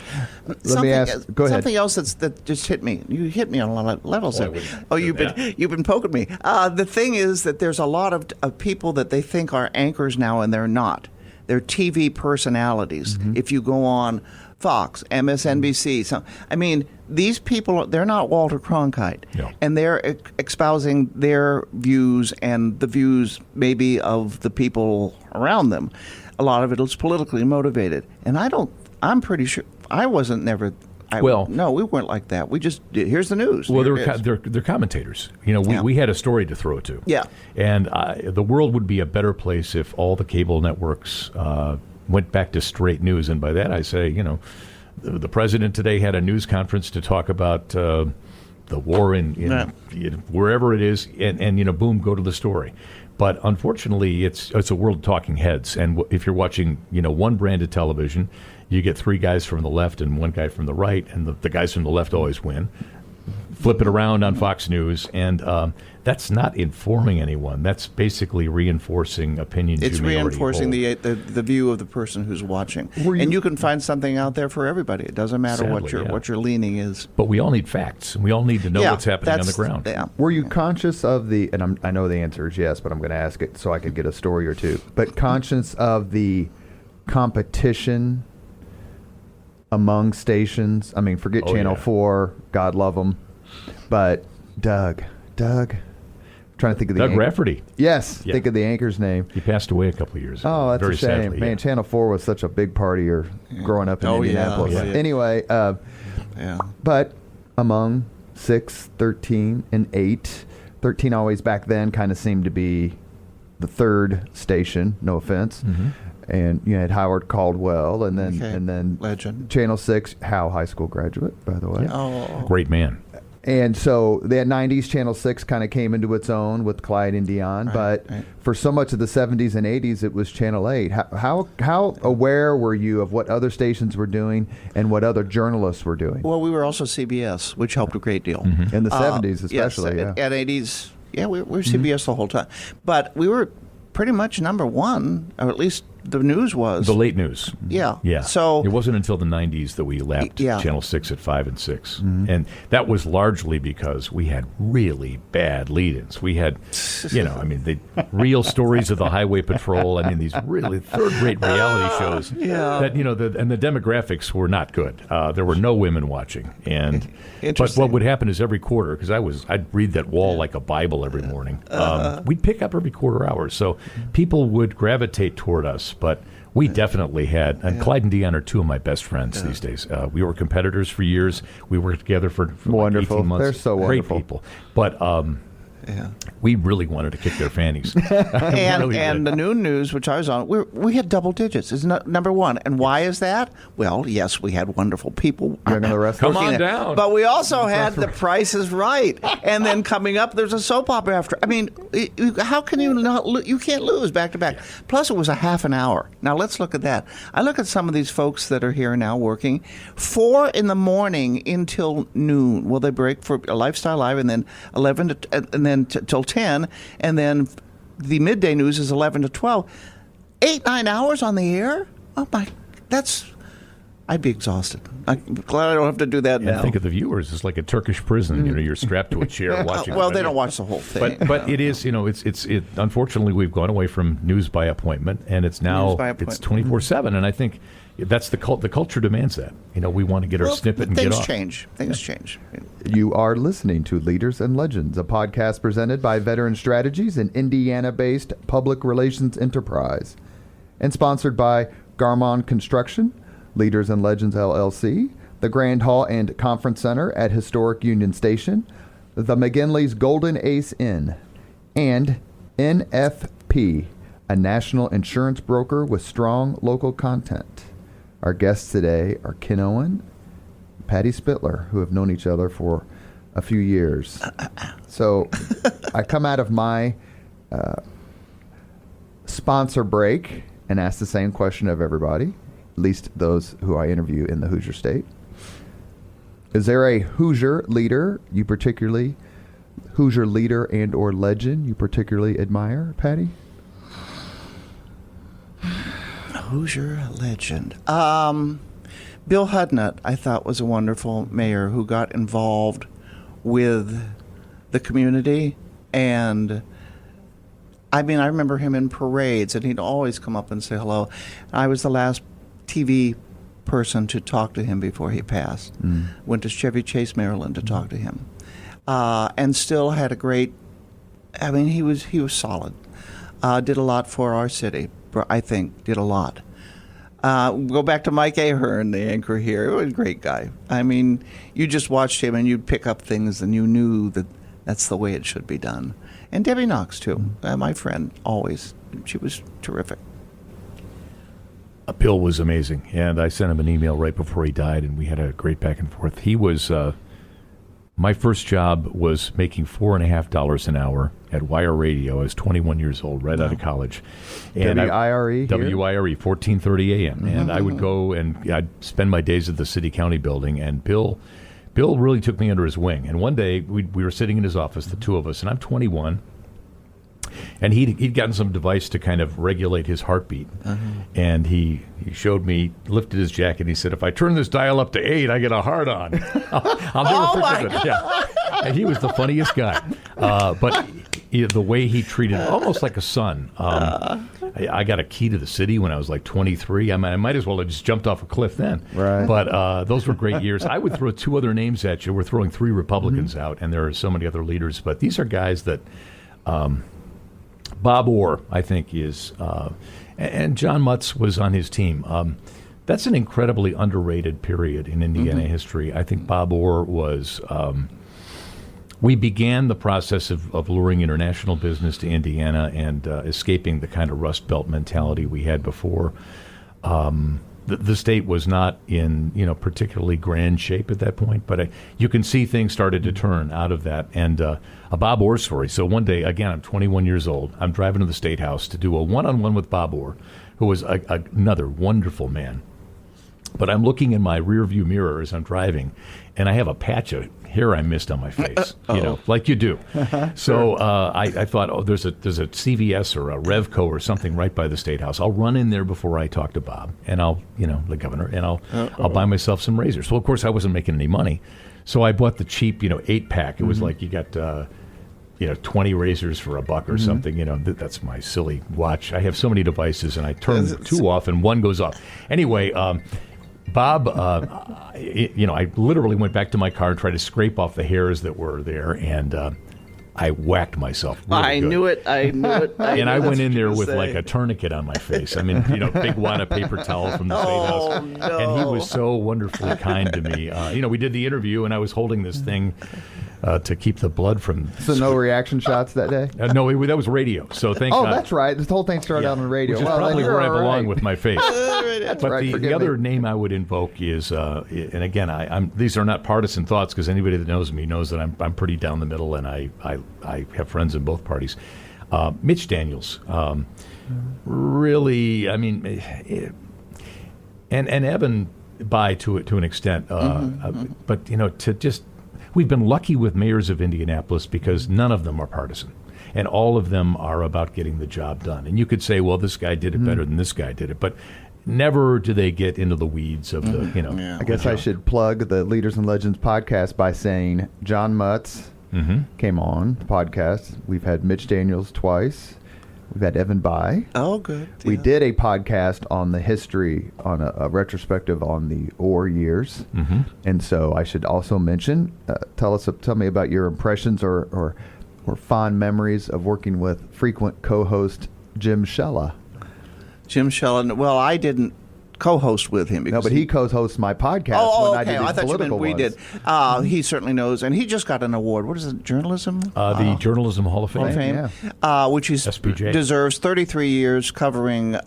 Let me ask. Go ahead. Something else that just hit me. You hit me on a lot of levels there. Oh, You've been poking me. The thing is that there's a lot of people that they think are anchors now, and they're not. They're TV personalities. If you go on Fox, MSNBC, these people, they're not Walter Cronkite. No. And they're espousing their views and the views maybe of the people around them. A lot of it is politically motivated. And I'm pretty sure, I wasn't never... no, we weren't like that. We just, here's the news. Well, they're commentators. We had a story to throw to. Yeah. And the world would be a better place if all the cable networks went back to straight news. And by that I say, the president today had a news conference to talk about the war in wherever it is, and boom, go to the story. But unfortunately, it's a world of talking heads. And if you're watching, one brand of television, you get three guys from the left and one guy from the right, and the guys from the left always win. Flip it around on Fox News, and that's not informing anyone. That's basically reinforcing opinions. It's you may already reinforcing hold. the view of the person who's watching. And you can find something out there for everybody. It doesn't matter what your leaning is. But we all need facts. We all need to know what's happening on the ground. Yeah. Were you conscious of and I know the answer is yes, but I'm going to ask it so I could get a story or two. But conscious of the competition among stations? Forget Channel 4, God love them. But Doug, trying to think of the Doug anchor. Rafferty. Yes, Yeah. think of the anchor's name. He passed away a couple of years ago. Oh, that's Very a shame. sadly, Man, yeah. Channel 4 was such a big part of your growing up in Oh, yeah. Indianapolis. Oh, yeah. Anyway, Yeah. but among 6, 13, and 8, 13 always back then kind of seemed to be the third station, no offense. Mm-hmm. And you had Howard Caldwell, and then Okay. and then Legend. Channel 6, Hal, high school graduate, by the way. Oh. Great man. And so that 90s Channel 6 kind of came into its own with Clyde and Dion, but right. for so much of the 70s and 80s, it was Channel 8. How aware were you of what other stations were doing and what other journalists were doing? Well, we were also CBS, which helped a great deal. In the 70s especially, yes, yeah. At 80s, yeah, we were CBS the whole time. But we were pretty much number one, or at least the news was. The late news. Yeah. Yeah. So it wasn't until the 90s that we lapped Yeah. Channel 6 at 5 and 6. And that was largely because we had really bad lead-ins. We had, the real stories of the Highway Patrol. I mean, these really third-rate reality shows. Yeah. That, and the demographics were not good. There were no women watching. But Interesting. what would happen is every quarter, because I'd read that wall like a Bible every morning, we'd pick up every quarter hour. So people would gravitate toward us. But we definitely had, and Clyde and Dion are two of my best friends these days. We were competitors for years. We worked together for Wonderful. Like 18 months. They're so wonderful. Great people. But yeah. we really wanted to kick their fannies. And the noon news, which I was on, we had double digits. It's number one. And why is that? Well, yes, we had wonderful people. You're gonna rest Come working on it. down. But we also had The Price is Right. And then coming up, there's a soap opera after. I mean, how can you not? You can't lose back to back. Plus, it was a half an hour. Now, let's look at that. I look at some of these folks that are here now working 4 in the morning until noon. Well, they break for Lifestyle Live, and then 11 to, and then till 10, and then the midday news is 11 to 12. 8-9 hours on the air? Oh my, I'd be exhausted. I'm glad I don't have to do that And now. think of the viewers. It's like a Turkish prison. You're strapped to a chair watching. Well, it. they don't watch the whole thing. But it is, it's unfortunately we've gone away from news by appointment, and it's now News by appointment. it's 24/7, and I think that's the culture demands that. We want to get our Well, snippet and things get off. change. Things change. You are listening to Leaders and Legends, a podcast presented by Veteran Strategies, an Indiana-based public relations enterprise, and sponsored by Garmon Construction, Leaders and Legends LLC, the Grand Hall and Conference Center at Historic Union Station, the McGinley's Golden Ace Inn, and NFP, a national insurance broker with strong local content. Our guests today are Ken Owen, Patty Spitler, who have known each other for a few years. So I come out of my sponsor break and ask the same question of everybody, at least those who I interview in the Hoosier State. Is there a Hoosier leader and or legend you particularly admire, Patty? Hoosier legend. Bill Hudnut, I thought, was a wonderful mayor who got involved with the community. And, I mean, I remember him in parades, and he'd always come up and say hello. I was the last TV person to talk to him before he passed. Went to Chevy Chase, Maryland to talk to him. And still had a great, I mean, he was solid. Did a lot for our city. I think did a lot. Go back to Mike Ahern, the anchor here. He was a great guy. I mean, you just watched him and you'd pick up things and you knew that that's the way it should be done. And Debbie Knox, too, my friend, always. She was terrific. Bill was amazing, and I sent him an email right before he died, and we had a great back and forth. He was, my first job was making $4.50 an hour at Wire Radio. I was 21 years old, right out of college. And WIRE here? WIRE, 1430 a.m. And I would go and I'd spend my days at the city-county building, and Bill really took me under his wing. And one day, we were sitting in his office, the two of us, and I'm 21, and he'd gotten some device to kind of regulate his heartbeat. And he showed me, lifted his jacket, and he said, if I turn this dial up to 8, I get a hard-on. I'll never forget it. Yeah. And he was the funniest guy. But the way he treated, almost like a son. I got a key to the city when I was like 23. I might as well have just jumped off a cliff then. Right. But those were great years. I would throw 2 other names at you. We're throwing 3 Republicans out, and there are so many other leaders. But these are guys that Bob Orr, I think, is, and John Mutz was on his team. That's an incredibly underrated period in Indiana history. I think Bob Orr was. We began the process of luring international business to Indiana and escaping the kind of Rust Belt mentality we had before. The state was not in particularly grand shape at that point, but you can see things started to turn out of that. And a Bob Orr story. So one day, again, I'm 21 years old. I'm driving to the State House to do a one-on-one with Bob Orr, who was another wonderful man. But I'm looking in my rearview mirror as I'm driving, and I have a patch of hair I missed on my face, like you do. So I thought, there's a CVS or a Revco or something right by the State House. I'll run in there before I talk to Bob, and I'll, the governor, and I'll buy myself some razors. Well, of course, I wasn't making any money, so I bought the cheap, 8-pack. It was like you got 20 razors for $1 or something. That's my silly watch. I have so many devices, and I turn two off, and one goes off. Anyway. Bob, I literally went back to my car and tried to scrape off the hairs that were there, and I whacked myself. Really I knew it. And I went in there with like a tourniquet on my face. I mean, big wad of paper towel from the State House. No. And he was so wonderfully kind to me. We did the interview, and I was holding this thing to keep the blood from. So no reaction shots that day? No, that was radio. So thank God. Oh, that's right. This whole thing started out on radio. Which is probably where I belong with my face. That's But right. the other name I would invoke is, and again, I'm these are not partisan thoughts because anybody that knows me knows that I'm pretty down the middle, and I have friends in both parties. Mitch Daniels, really, I mean, and Evan Bayh to an extent, but to just. We've been lucky with mayors of Indianapolis because none of them are partisan. And all of them are about getting the job done. And you could say, well, this guy did it better than this guy did it. But never do they get into the weeds of the, I guess I should plug the Leaders and Legends podcast by saying John Mutz came on the podcast. We've had Mitch Daniels twice. We've had Evan Bayh. Oh, good. We Yeah. did a podcast on the history, on a retrospective on the Orr years. And so I should also mention, tell me about your impressions or fond memories of working with frequent co-host Jim Shella. Jim Shella. Well, I didn't co-host with him. No, but he co-hosts my podcast Oh, when okay. I did his I thought you meant political we ones. did. He certainly knows, and he just got an award. What is it? Journalism? the Journalism Hall of Fame. Hall of Fame, Yeah. which he SPJ. deserves. 33 years covering.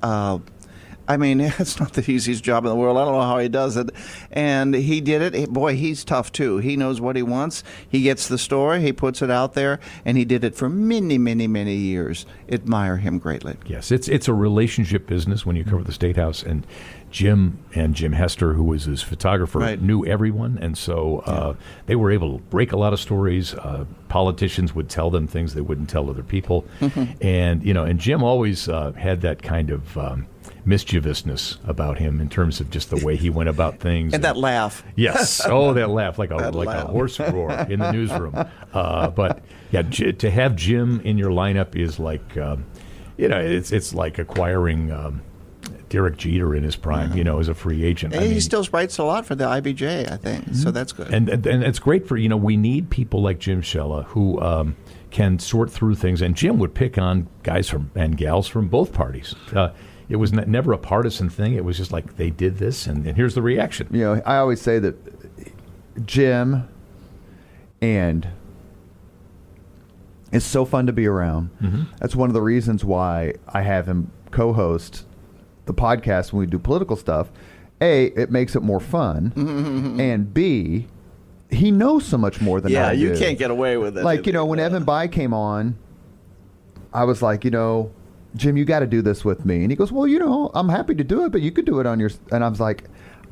I mean, it's not the easiest job in the world. I don't know how he does it. And he did it. Boy, he's tough, too. He knows what he wants. He gets the story. He puts it out there. And he did it for many, many, many years. Admire him greatly. Yes, it's a relationship business when you cover the State House. And Jim Hester, who was his photographer, Right. knew everyone. And so they were able to break a lot of stories. Politicians would tell them things they wouldn't tell other people. And Jim always had that kind of mischievousness about him in terms of just the way he went about things. And that laugh. Yes. Oh, that laugh, like a laugh. horse roar in the newsroom. But yeah, to have Jim in your lineup is like, it's like acquiring Derek Jeter in his prime, as a free agent. And he still writes a lot for the IBJ, I think. So that's good. And it's great for, we need people like Jim Shella who can sort through things. And Jim would pick on guys and gals from both parties. It was never a partisan thing. It was just like they did this, and here's the reaction. I always say that Jim and it's so fun to be around. That's one of the reasons why I have him co-host the podcast when we do political stuff. A, it makes it more fun, and B, he knows so much more than I do. Yeah, you can't get away with it. Like, when Evan Bayh came on, I was like, Jim, you got to do this with me. And he goes, well, I'm happy to do it, but you could do it on your... And I was like,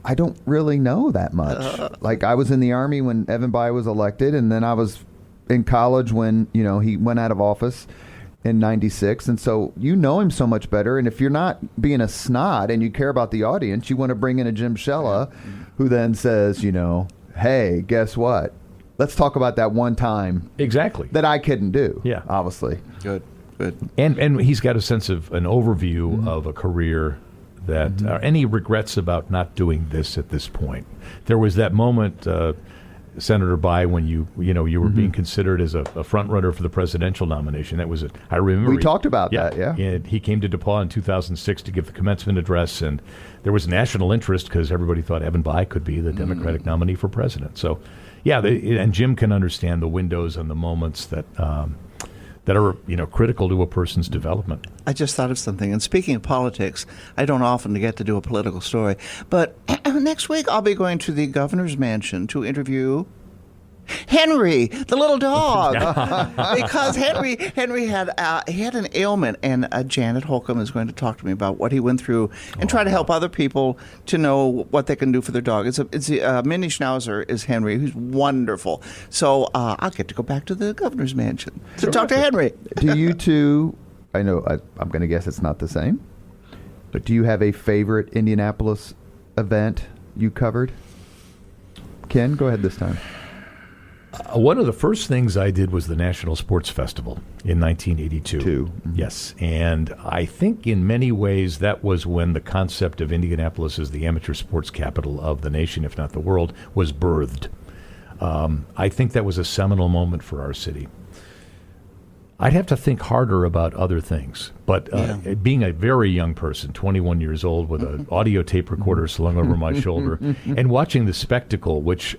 I don't really know that much. Like, I was in the Army when Evan Bayh was elected, and then I was in college when, he went out of office in 96. And so you know him so much better. And if you're not being a snot and you care about the audience, you want to bring in a Jim Shella who then says, hey, guess what? Let's talk about that one time Exactly. that I couldn't do. Yeah. Obviously. Good. And he's got a sense of an overview of a career that, any regrets about not doing this at this point. There was that moment Senator Bai when you were being considered as a front runner for the presidential nomination. That was it. I remember We talked about that, yeah. And he came to DePaul in 2006 to give the commencement address, and there was national interest because everybody thought Evan Bai could be the Democratic nominee for president. So, yeah, and Jim can understand the windows and the moments that are critical to a person's development. I just thought of something. And speaking of politics, I don't often get to do a political story, but next week I'll be going to the governor's mansion to interview Henry, the little dog, because Henry had an ailment, and Janet Holcomb is going to talk to me about what he went through and try to help other people to know what they can do for their dog. It's Mini Schnauzer is Henry, who's wonderful. So I'll get to go back to the governor's mansion to talk to Henry. Do you two? I know I'm going to guess it's not the same, but do you have a favorite Indianapolis event you covered? Ken, go ahead this time. One of the first things I did was the National Sports Festival in 1982. Mm-hmm. Yes, and I think in many ways that was when the concept of Indianapolis as the amateur sports capital of the nation, if not the world, was birthed. I think that was a seminal moment for our city. I'd have to think harder about other things, but being a very young person, 21 years old, with an audio tape recorder slung over my shoulder, and watching the spectacle, which...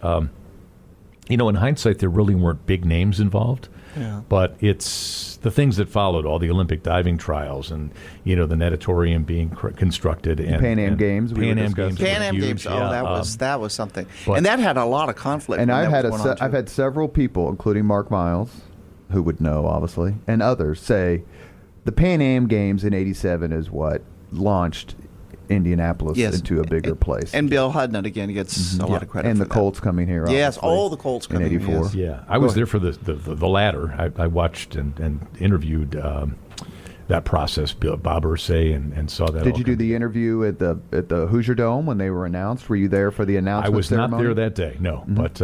in hindsight, there really weren't big names involved, but it's the things that followed, all the Olympic diving trials and, the natatorium being constructed. And Pan Am Games. Pan Am Games. Pan Am Games. Oh, yeah, that was something. And that had a lot of conflict. And I've had several people, including Mark Miles, who would know, obviously, and others, say the Pan Am Games in '87 is what launched Indianapolis into a bigger place. And Bill Hudnut, again, gets a lot of credit and for the Colts coming here. Yes, obviously, all the Colts coming in '84. Yes. Yeah, I was there for the latter. I watched and interviewed that process, Bob Ursay, and saw that. Did you do the interview at the Hoosier Dome when they were announced? Were you there for the announcement? I was ceremony? not there that day, no. But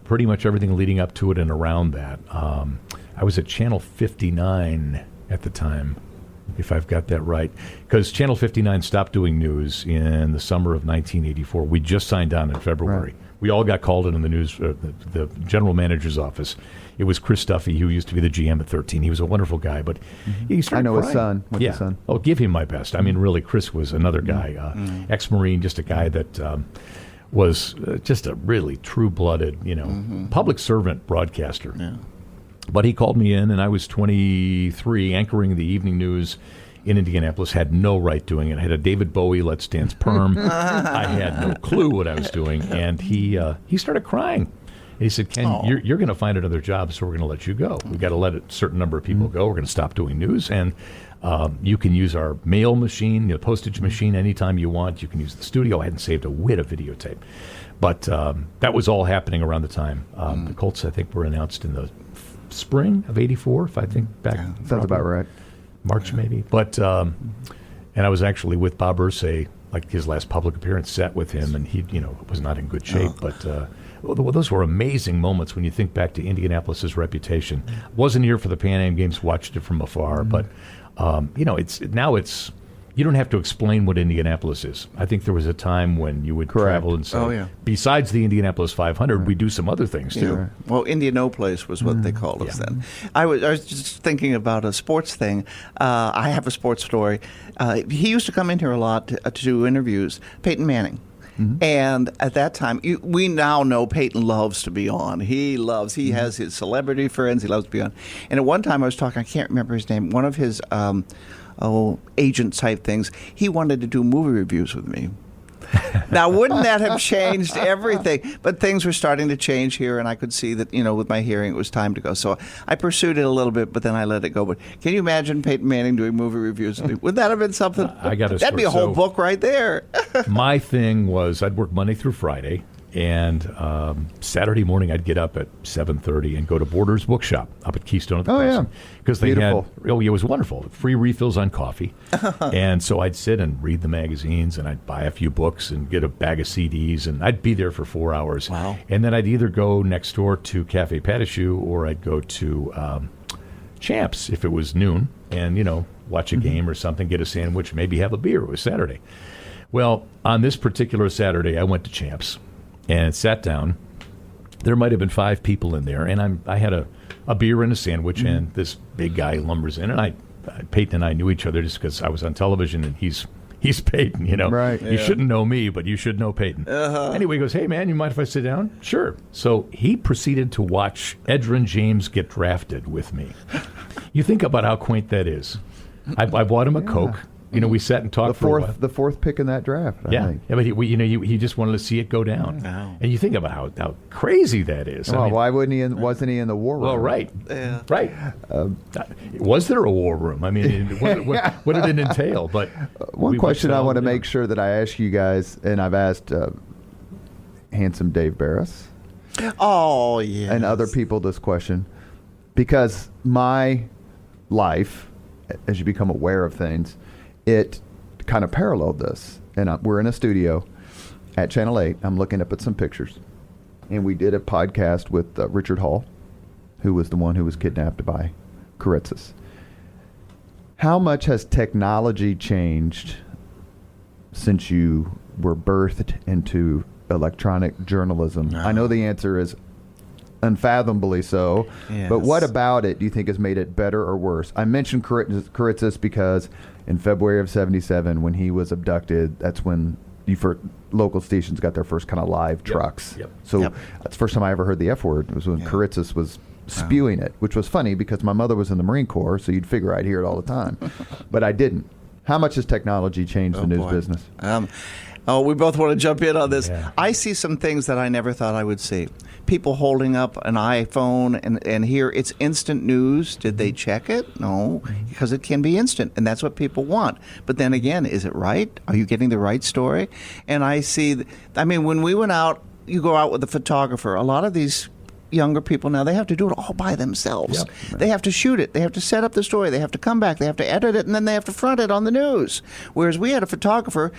pretty much everything leading up to it and around that. I was at Channel 59 at the time, if I've got that right, because Channel 59 stopped doing news in the summer of 1984. We just signed on in February. Right. We all got called in the news, the general manager's office. It was Chris Duffy, who used to be the GM at 13. He was a wonderful guy, but he started I know crying. his son. Oh, give him my best. I mean, really, Chris was another guy, ex-Marine, just a guy that was just a really true-blooded, public servant broadcaster. Yeah. But he called me in, and I was 23, anchoring the evening news in Indianapolis. Had no right doing it. I had a David Bowie Let's Dance perm. I had no clue what I was doing, and he started crying. And he said, "Ken, you're going to find another job, so we're going to let you go. We've got to let a certain number of people go. We're going to stop doing news, and you can use our mail machine, the postage machine, anytime you want. You can use the studio." I hadn't saved a whit of videotape. But that was all happening around the time. The Colts, I think, were announced in the spring of '84, if I think back. Yeah, sounds about right. March, maybe. But and I was actually with Bob Ursay, like his last public appearance, sat with him, and he, was not in good shape. But those were amazing moments when you think back to Indianapolis's reputation. Wasn't here for the Pan Am Games, watched it from afar, but it's. You don't have to explain what Indianapolis is. I think there was a time when you would travel and say, besides the Indianapolis 500, we do some other things, too. Yeah. Well, Indianapolis was what they called us then. I was just thinking about a sports thing. I have a sports story. He used to come in here a lot to do interviews, Peyton Manning. And at that time, we now know Peyton loves to be on. He has his celebrity friends. He loves to be on. And at one time I was talking, I can't remember his name, one of his agent type things. He wanted to do movie reviews with me. Now, wouldn't that have changed everything? But things were starting to change here, and I could see that, with my hearing, it was time to go. So I pursued it a little bit, but then I let it go. But can you imagine Peyton Manning doing movie reviews? Would that have been something? That'd be a whole book right there. My thing was I'd work Monday through Friday, and Saturday morning I'd get up at 7:30 and go to Borders Bookshop up at Keystone at the Crossing. Because they had, it was wonderful, free refills on coffee. And so I'd sit and read the magazines, and I'd buy a few books and get a bag of CDs, and I'd be there for 4 hours. Wow. And then I'd either go next door to Cafe Patachou, or I'd go to Champs if it was noon, and, watch a game or something, get a sandwich, maybe have a beer. It was Saturday. Well, on this particular Saturday, I went to Champs and sat down, There might have been 5 people in there, and I had a beer and a sandwich, and this big guy lumbers in, and Peyton and I knew each other just because I was on television, and he's Peyton, Right. You shouldn't know me, but you should know Peyton. Anyway, he goes, "Hey, man, you mind if I sit down?" Sure. So he proceeded to watch Edgerrin James get drafted with me. You think about how quaint that is. I bought him a Coke. We sat and talked for a while. The fourth pick in that draft. I think. Yeah, but he just wanted to see it go down. Wow. And you think about how crazy that is. Well, why wasn't he in the war room? Well, right. Yeah. Right. Was there a war room? I mean, what did it entail? But one question I want to make sure that I ask you guys, and I've asked handsome Dave Barris Oh, yeah. and other people this question, because my life, as you become aware of things, it kind of paralleled this. And we're in a studio at Channel 8. I'm looking up at some pictures. And we did a podcast with Richard Hall, who was the one who was kidnapped by Karitzis. How much has technology changed since you were birthed into electronic journalism? I know the answer is unfathomably so, but what about it do you think has made it better or worse? I mentioned Karitzis because in February of 77, when he was abducted, that's when local stations got their first kind of live trucks. So that's the first time I ever heard the F word. It was when Karitzis was spewing it, which was funny because my mother was in the Marine Corps, so you'd figure I'd hear it all the time. But I didn't. How much has technology changed the news business? We both want to jump in on this. Yeah. I see some things that I never thought I would see. People holding up an iPhone and here it's instant news. Did they check it? No, because it can be instant, and that's what people want. But then again, is it right? Are you getting the right story? And when we went out, you go out with a photographer. A lot of these younger people now, they have to do it all by themselves. They have to shoot it. They have to set up the story. They have to come back. They have to edit it, and then they have to front it on the news. Whereas we had a photographer.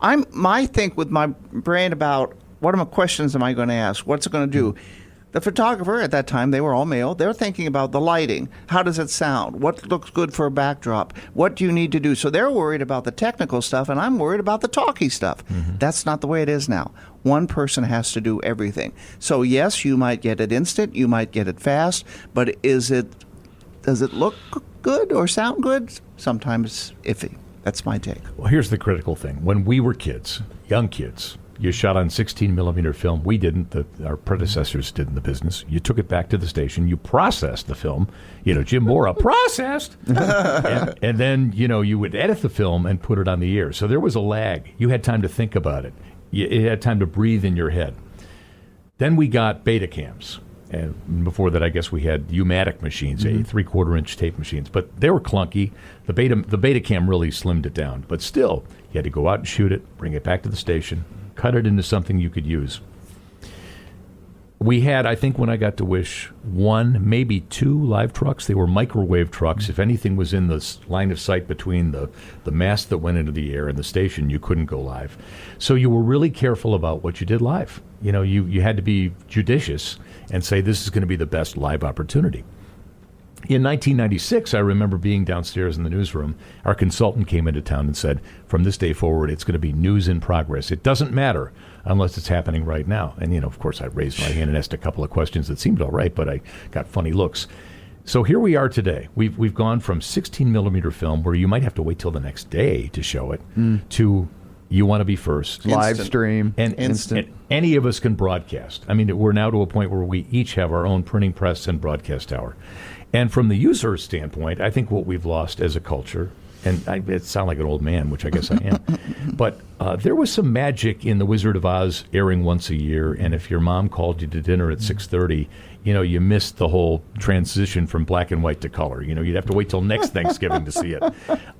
I think with my brain about what questions am I going to ask? What's it going to do? The photographer at that time, they were all male. They're thinking about the lighting. How does it sound? What looks good for a backdrop? What do you need to do? So they're worried about the technical stuff, and I'm worried about the talky stuff. That's not the way it is now. One person has to do everything. So yes, you might get it instant, you might get it fast, but does it look good or sound good? Sometimes iffy. That's my take. Well, here's the critical thing. When we were kids, young kids, you shot on 16-millimeter film. We didn't. Our predecessors did in the business. You took it back to the station. You processed the film. Jim Mora processed. and then, you would edit the film and put it on the air. So there was a lag. You had time to think about it. You had time to breathe in your head. Then we got Betacams. And before that, I guess we had U-matic machines, 3/4-inch tape machines. But they were clunky. The Betacam really slimmed it down. But still, you had to go out and shoot it, bring it back to the station, cut it into something you could use. We had, I think when I got to Wish, 1, maybe 2 live trucks. They were microwave trucks. If anything was in the line of sight between the mast that went into the air and the station, you couldn't go live. So you were really careful about what you did live. You had to be judicious and say this is going to be the best live opportunity. In 1996, I remember being downstairs in the newsroom. Our consultant came into town and said, from this day forward, it's going to be news in progress. It doesn't matter unless it's happening right now. And, of course, I raised my hand and asked a couple of questions that seemed all right, but I got funny looks. So here we are today. We've gone from 16-millimeter film, where you might have to wait till the next day to show it, to you want to be first. Live stream. And instant. And any of us can broadcast. We're now to a point where we each have our own printing press and broadcast tower. And from the user standpoint, I think what we've lost as a culture, and it sounds like an old man, which I guess I am, but there was some magic in The Wizard of Oz airing once a year, and if your mom called you to dinner at 6:30, you missed the whole transition from black and white to color. You'd have to wait till next Thanksgiving to see it.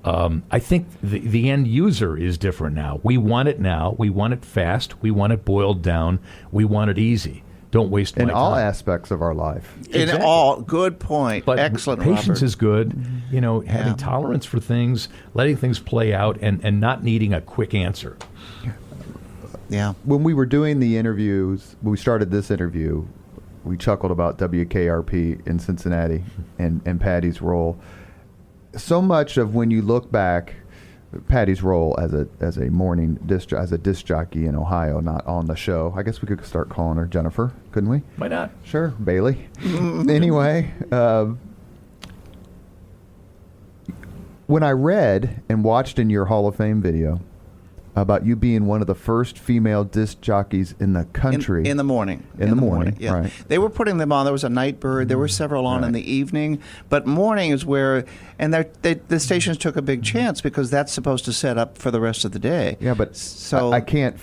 I think the end user is different now. We want it now. We want it fast. We want it boiled down. We want it easy. Don't waste my time. In all aspects of our life. Exactly. In all. Good point. But excellent, patience Robert. is good. Having tolerance for things, letting things play out, and not needing a quick answer. Yeah. When we were doing the interviews, when we started this interview, we chuckled about WKRP in Cincinnati and Patty's role. So much of when you look back, Patty's role as a morning disc jockey in Ohio, not on the show. I guess we could start calling her Jennifer, couldn't we? Why not? Sure, Bailey. Anyway, when I read and watched in your Hall of Fame video about you being one of the first female disc jockeys in the country. In the morning. In the morning, yeah. right. They were putting them on. There was a Nightbird. There were several on in the evening. But morning is where, and the stations took a big chance because that's supposed to set up for the rest of the day. Yeah, but so I can't.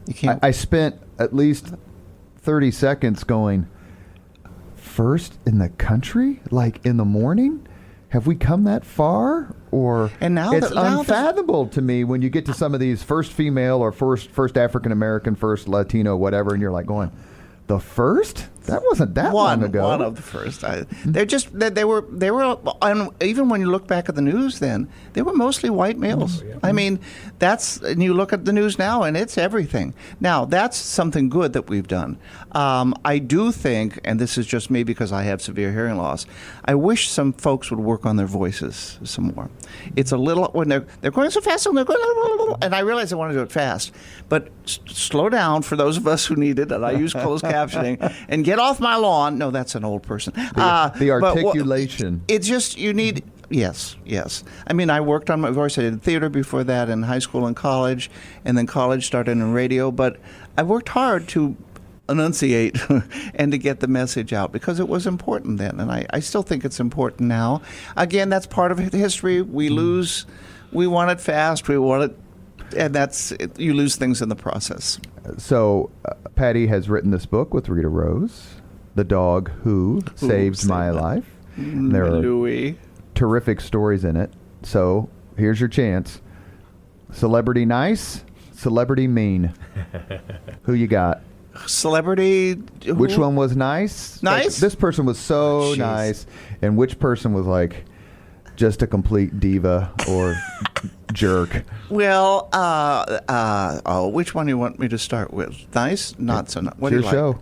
You can't. I spent at least 30 seconds going, first in the country? Like in the morning? Have we come that far? Or and now it's unfathomable to me when you get to some of these first female or first African American, first Latino, whatever, and you're like going, the first? That wasn't that long ago. One of the first. They were, and even when you look back at the news then, they were mostly white males. Oh, yeah. I mean, and you look at the news now and it's everything. Now, that's something good that we've done. I do think, and this is just me because I have severe hearing loss, I wish some folks would work on their voices some more. It's a little, when they're going so fast, and they're going, and I realize I want to do it fast, but slow down for those of us who need it, and I use closed captioning, and get off my lawn. No, that's an old person. The articulation. It's just, you need, yes. I mean, I worked on my voice. I did theater before that in high school and college, and then college started in radio. But I worked hard to enunciate and to get the message out because it was important then. And I still think it's important now. Again, that's part of history. We lose, we want it fast, we want it, and you lose things in the process. So, Patty has written this book with Rita Rose, The Dog Who Saved My Life. There are Louis. terrific stories in it. So, here's your chance. Celebrity nice, celebrity mean. Who you got? Celebrity. Which one was nice? Nice? Like, this person was so nice. And which person was like just a complete diva or jerk? Well, which one do you want me to start with? Nice? Not so nice. What do you like? Your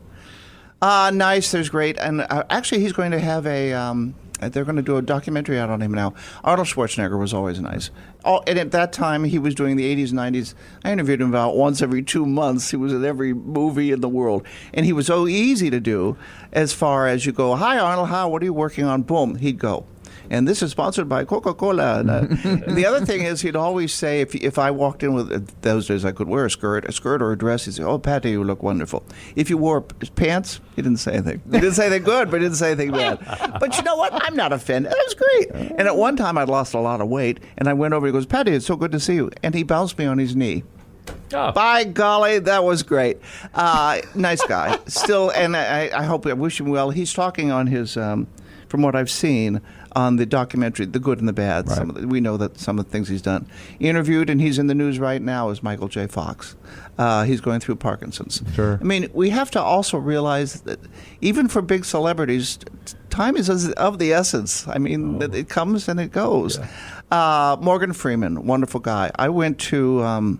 show. Nice, there's great. And actually, he's going to have they're going to do a documentary out on him now. Arnold Schwarzenegger was always nice. And at that time, he was doing the 80s and 90s. I interviewed him about once every 2 months. He was in every movie in the world. And he was so easy to do as far as you go, hi, Arnold, what are you working on? Boom, he'd go. And this is sponsored by Coca-Cola. And the other thing is, he'd always say, if I walked in with, those days I could wear a skirt or a dress, he'd say, oh, Patty, you look wonderful. If you wore pants, he didn't say anything. He didn't say anything good, but he didn't say anything bad. But you know what? I'm not offended. That was great. And at one time, I'd lost a lot of weight, and I went over, he goes, Patty, it's so good to see you. And he bounced me on his knee. Oh. By golly, that was great. Nice guy. Still, and I wish him well. He's talking on his, from what I've seen, on the documentary, The Good and the Bad. Right. We know that some of the things he's done. Interviewed, and he's in the news right now, is Michael J. Fox. He's going through Parkinson's. Sure. I mean, we have to also realize that even for big celebrities, time is of the essence. I mean, it comes and it goes. Yeah. Morgan Freeman, wonderful guy. I went to...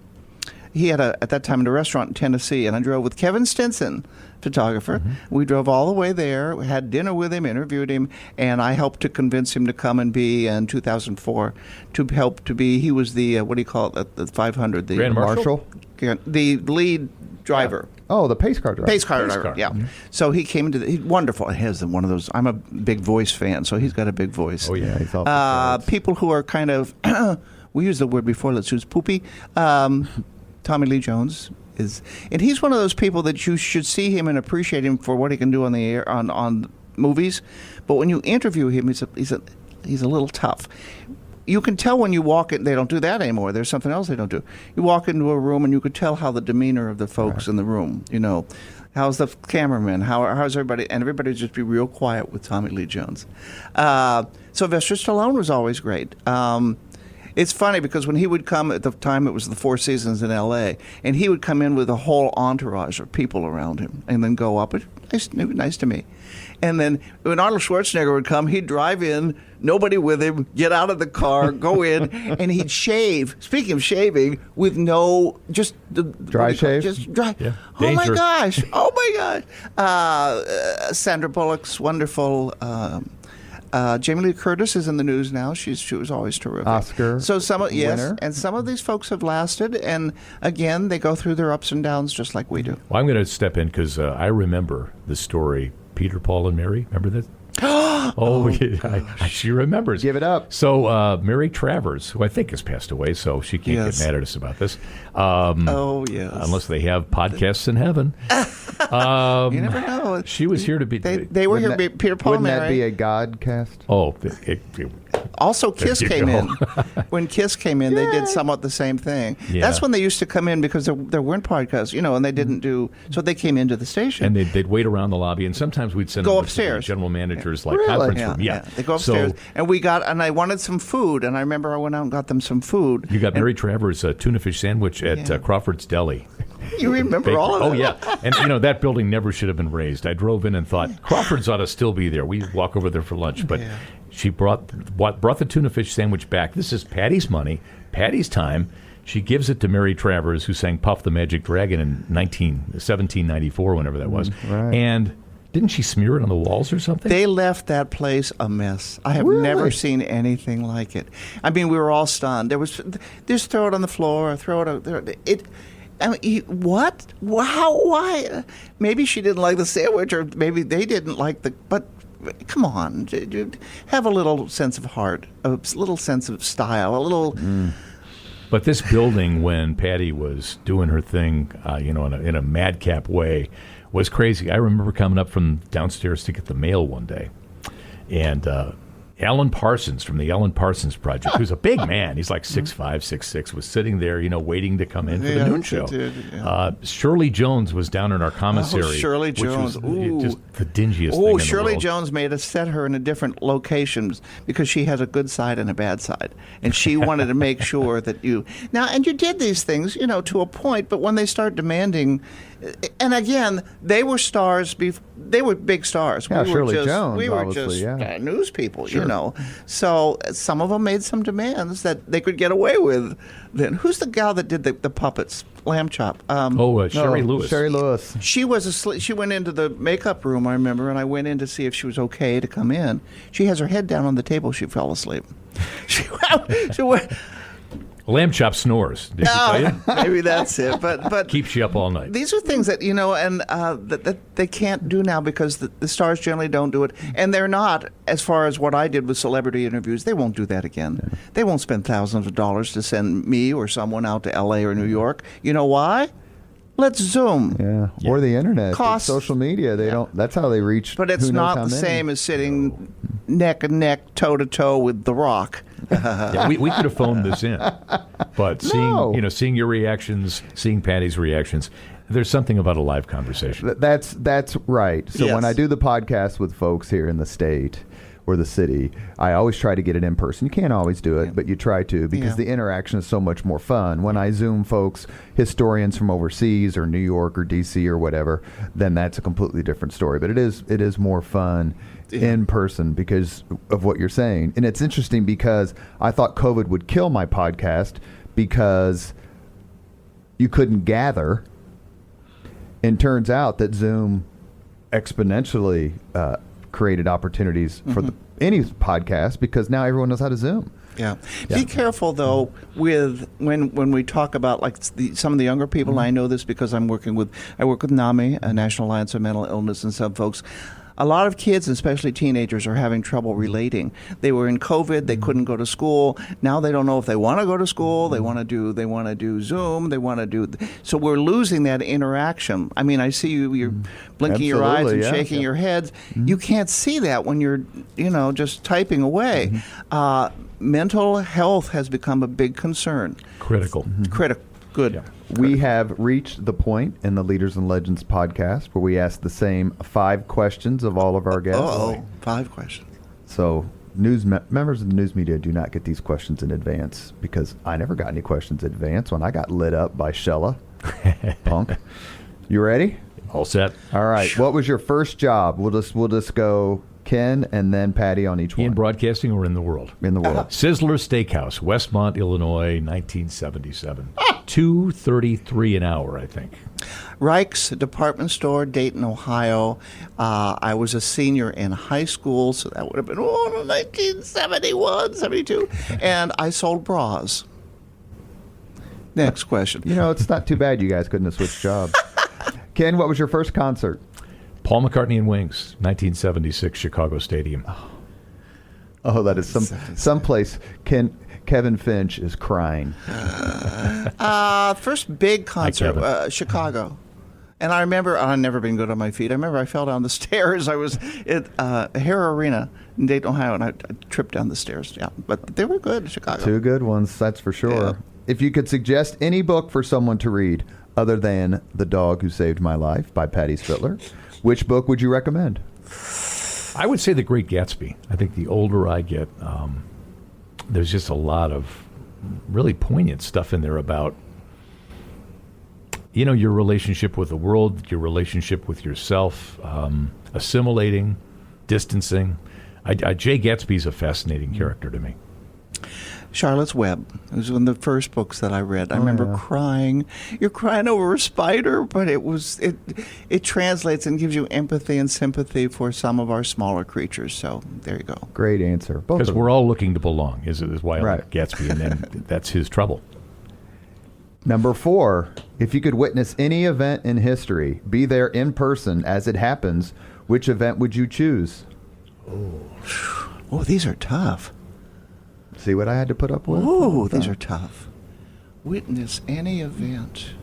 he had at that time, a restaurant in Tennessee, and I drove with Kevin Stinson, photographer. Mm-hmm. We drove all the way there. We had dinner with him, interviewed him, and I helped to convince him to come and be in 2004 he was the, what do you call it, the 500? The Grand Marshal? The lead driver. Yeah. Oh, the pace car driver. Pace car driver, yeah. Mm-hmm. So he came he's wonderful. He has one of those, I'm a big voice fan, so he's got a big voice. Oh, yeah. He's off people who are kind of, we used the word before, let's use poopy. Tommy Lee Jones and he's one of those people that you should see him and appreciate him for what he can do on the air on movies. But when you interview him, he's a little tough. You can tell when you walk in. They don't do that anymore. There's something else they don't do. You walk into a room and you could tell how the demeanor of the folks in the room. You know, how's the cameraman? How's everybody? And everybody would just be real quiet with Tommy Lee Jones. Sylvester Stallone was always great. It's funny because when he would come, at the time it was the Four Seasons in L.A., and he would come in with a whole entourage of people around him and then go up. Nice to me. And then when Arnold Schwarzenegger would come, he'd drive in, nobody with him, get out of the car, go in, and he'd shave. Speaking of shaving, with just dry shave? Just dry. Yeah. Oh, my Dangerous. gosh. Sandra Bullock's wonderful. Jamie Lee Curtis is in the news now. She was always terrific. Oscar winner. And some of these folks have lasted, and again, they go through their ups and downs just like we do. Well, I'm going to step in because I remember the story, Peter, Paul, and Mary. Remember that? She remembers. Give it up. So Mary Travers, who I think has passed away, so she can't get mad at us about this. Yes. Unless they have podcasts in heaven. You never know. She was here to be. They were here. Peter, Paul, Wouldn't Mary. that be a God-cast? Oh, Also, Kiss you came go. in. When Kiss came in, they did somewhat the same thing. Yeah. That's when they used to come in because there weren't podcasts, and they didn't do. So they came into the station. and they'd wait around the lobby, and sometimes we'd send Go them upstairs. to the general managers like Really? conference room. Yeah, They go upstairs, So and I wanted some food, and I remember I went out and got them some food. you got Mary Travers a tuna fish sandwich at Crawford's Deli. You remember all of Oh that? yeah, and that building never should have been raised. I drove in and thought Crawford's ought to still be there. We walk over there for lunch, but she brought the tuna fish sandwich back. This is Patty's money, Patty's time. She gives it to Mary Travers, who sang "Puff the Magic Dragon" in 1794, whenever that was. Right. And didn't she smear it on the walls or something? They left that place a mess. I have Really? never seen anything like it. I mean, we were all stunned. There was just throw it on the floor, throw it out there. I mean, what? How? Why? Maybe she didn't like the sandwich, or maybe they didn't like the. But come on, have a little sense of heart, a little sense of style, a little. But this building, when Patty was doing her thing, in a madcap way, was crazy. I remember coming up from downstairs to get the mail one day, and Alan Parsons from the Alan Parsons Project, who's a big man, he's like 6'5", 6'6", was sitting there, waiting to come in for the noon show. Shirley Jones was down in our commissary. Oh, Shirley Jones. Which was just the dingiest thing in Oh, the Shirley world. Jones made us set her in a different locations because she has a good side and a bad side, and she wanted to make sure that you did these things, to a point. But when they start demanding, and again, they were stars. They were big stars. Yeah, Shirley just, Jones, We were obviously, just news people, So some of them made some demands that they could get away with. Then who's the gal that did the puppets? Lamb Chop. Sherry Lewis. Sherry Lewis. She was asleep. She went into the makeup room, I remember, and I went in to see if she was okay to come in. She has her head down on the table. She fell asleep. She went. Lamb Chop snores. Did she tell you? Maybe that's it. But Keeps you up all night. these are things that and that they can't do now because the stars generally don't do it, and they're not. As far as what I did with celebrity interviews, they won't do that again. Yeah. They won't spend thousands of dollars to send me or someone out to L.A. or New York. You know why? Let's Zoom. Yeah. Or the internet, Costs. social media. They don't. That's how they reach. But it's who knows not how the many. same as sitting neck and neck, toe to toe with The Rock. Yeah, we could have phoned this in, but seeing your reactions, seeing Patty's reactions, there's something about a live conversation. That's right. So Yes. when I do the podcast with folks here in the state or the city, I always try to get it in person. You can't always do it, but you try to because the interaction is so much more fun. When I Zoom folks, historians from overseas or New York or DC or whatever, then that's a completely different story. But it is more fun in person because of what you're saying. And it's interesting because I thought COVID would kill my podcast because you couldn't gather. And turns out that Zoom exponentially created opportunities for any podcast because now everyone knows how to Zoom. Yeah. Be careful though with when we talk about like some of the younger people. I know this because I work with NAMI, a National Alliance of Mental Illness, and some folks. A lot of kids, especially teenagers, are having trouble relating. They were in COVID. They couldn't go to school. Now they don't know if they want to go to school. They want to do Zoom. They want to do. So we're losing that interaction. I mean, I see you're blinking your eyes and shaking your heads. You can't see that when you're, just typing away. Mental health has become a big concern. Critical. Critical. Good. Yeah. We have reached the point in the Leaders and Legends podcast where we ask the same 5 questions of all of our guests. 5 questions. So members of the news media do not get these questions in advance because I never got any questions in advance when I got lit up by Shella. Punk. You ready? All set. All right. What was your first job? We'll just go Ken and then Patty on each one. In broadcasting or in the world? In the world. Sizzler Steakhouse, Westmont, Illinois, 1977. $2.33 an hour, I think. Reich's Department Store, Dayton, Ohio. I was a senior in high school, so that would have been 1971, 72. And I sold bras. Next question. You know, it's not too bad you guys couldn't have switched jobs. Ken, what was your first concert? Paul McCartney and Wings, 1976, Chicago Stadium. Oh, that is someplace. Kevin Finch is crying. First big concert, Chicago. And I remember, I've never been good on my feet. I remember I fell down the stairs. I was at Hara Arena in Dayton, Ohio, and I tripped down the stairs. Yeah, but they were good, Chicago. Two good ones, that's for sure. Yeah. If you could suggest any book for someone to read other than The Dog Who Saved My Life by Patty Spitler, which book would you recommend? I would say The Great Gatsby. I think the older I get, there's just a lot of really poignant stuff in there about, you know, your relationship with the world, your relationship with yourself, assimilating, distancing. Jay Gatsby's a fascinating character to me. Charlotte's Web. It was one of the first books that I read. I remember crying. You're crying over a spider, but it translates and gives you empathy and sympathy for some of our smaller creatures. So there you go. Great answer. Because we're all looking to belong, is why I Right. like Gatsby, and then that's his trouble. Number 4, if you could witness any event in history, be there in person as it happens, which event would you choose? Oh, these are tough. See what I had to put up with? Oh, these are tough. Witness any event.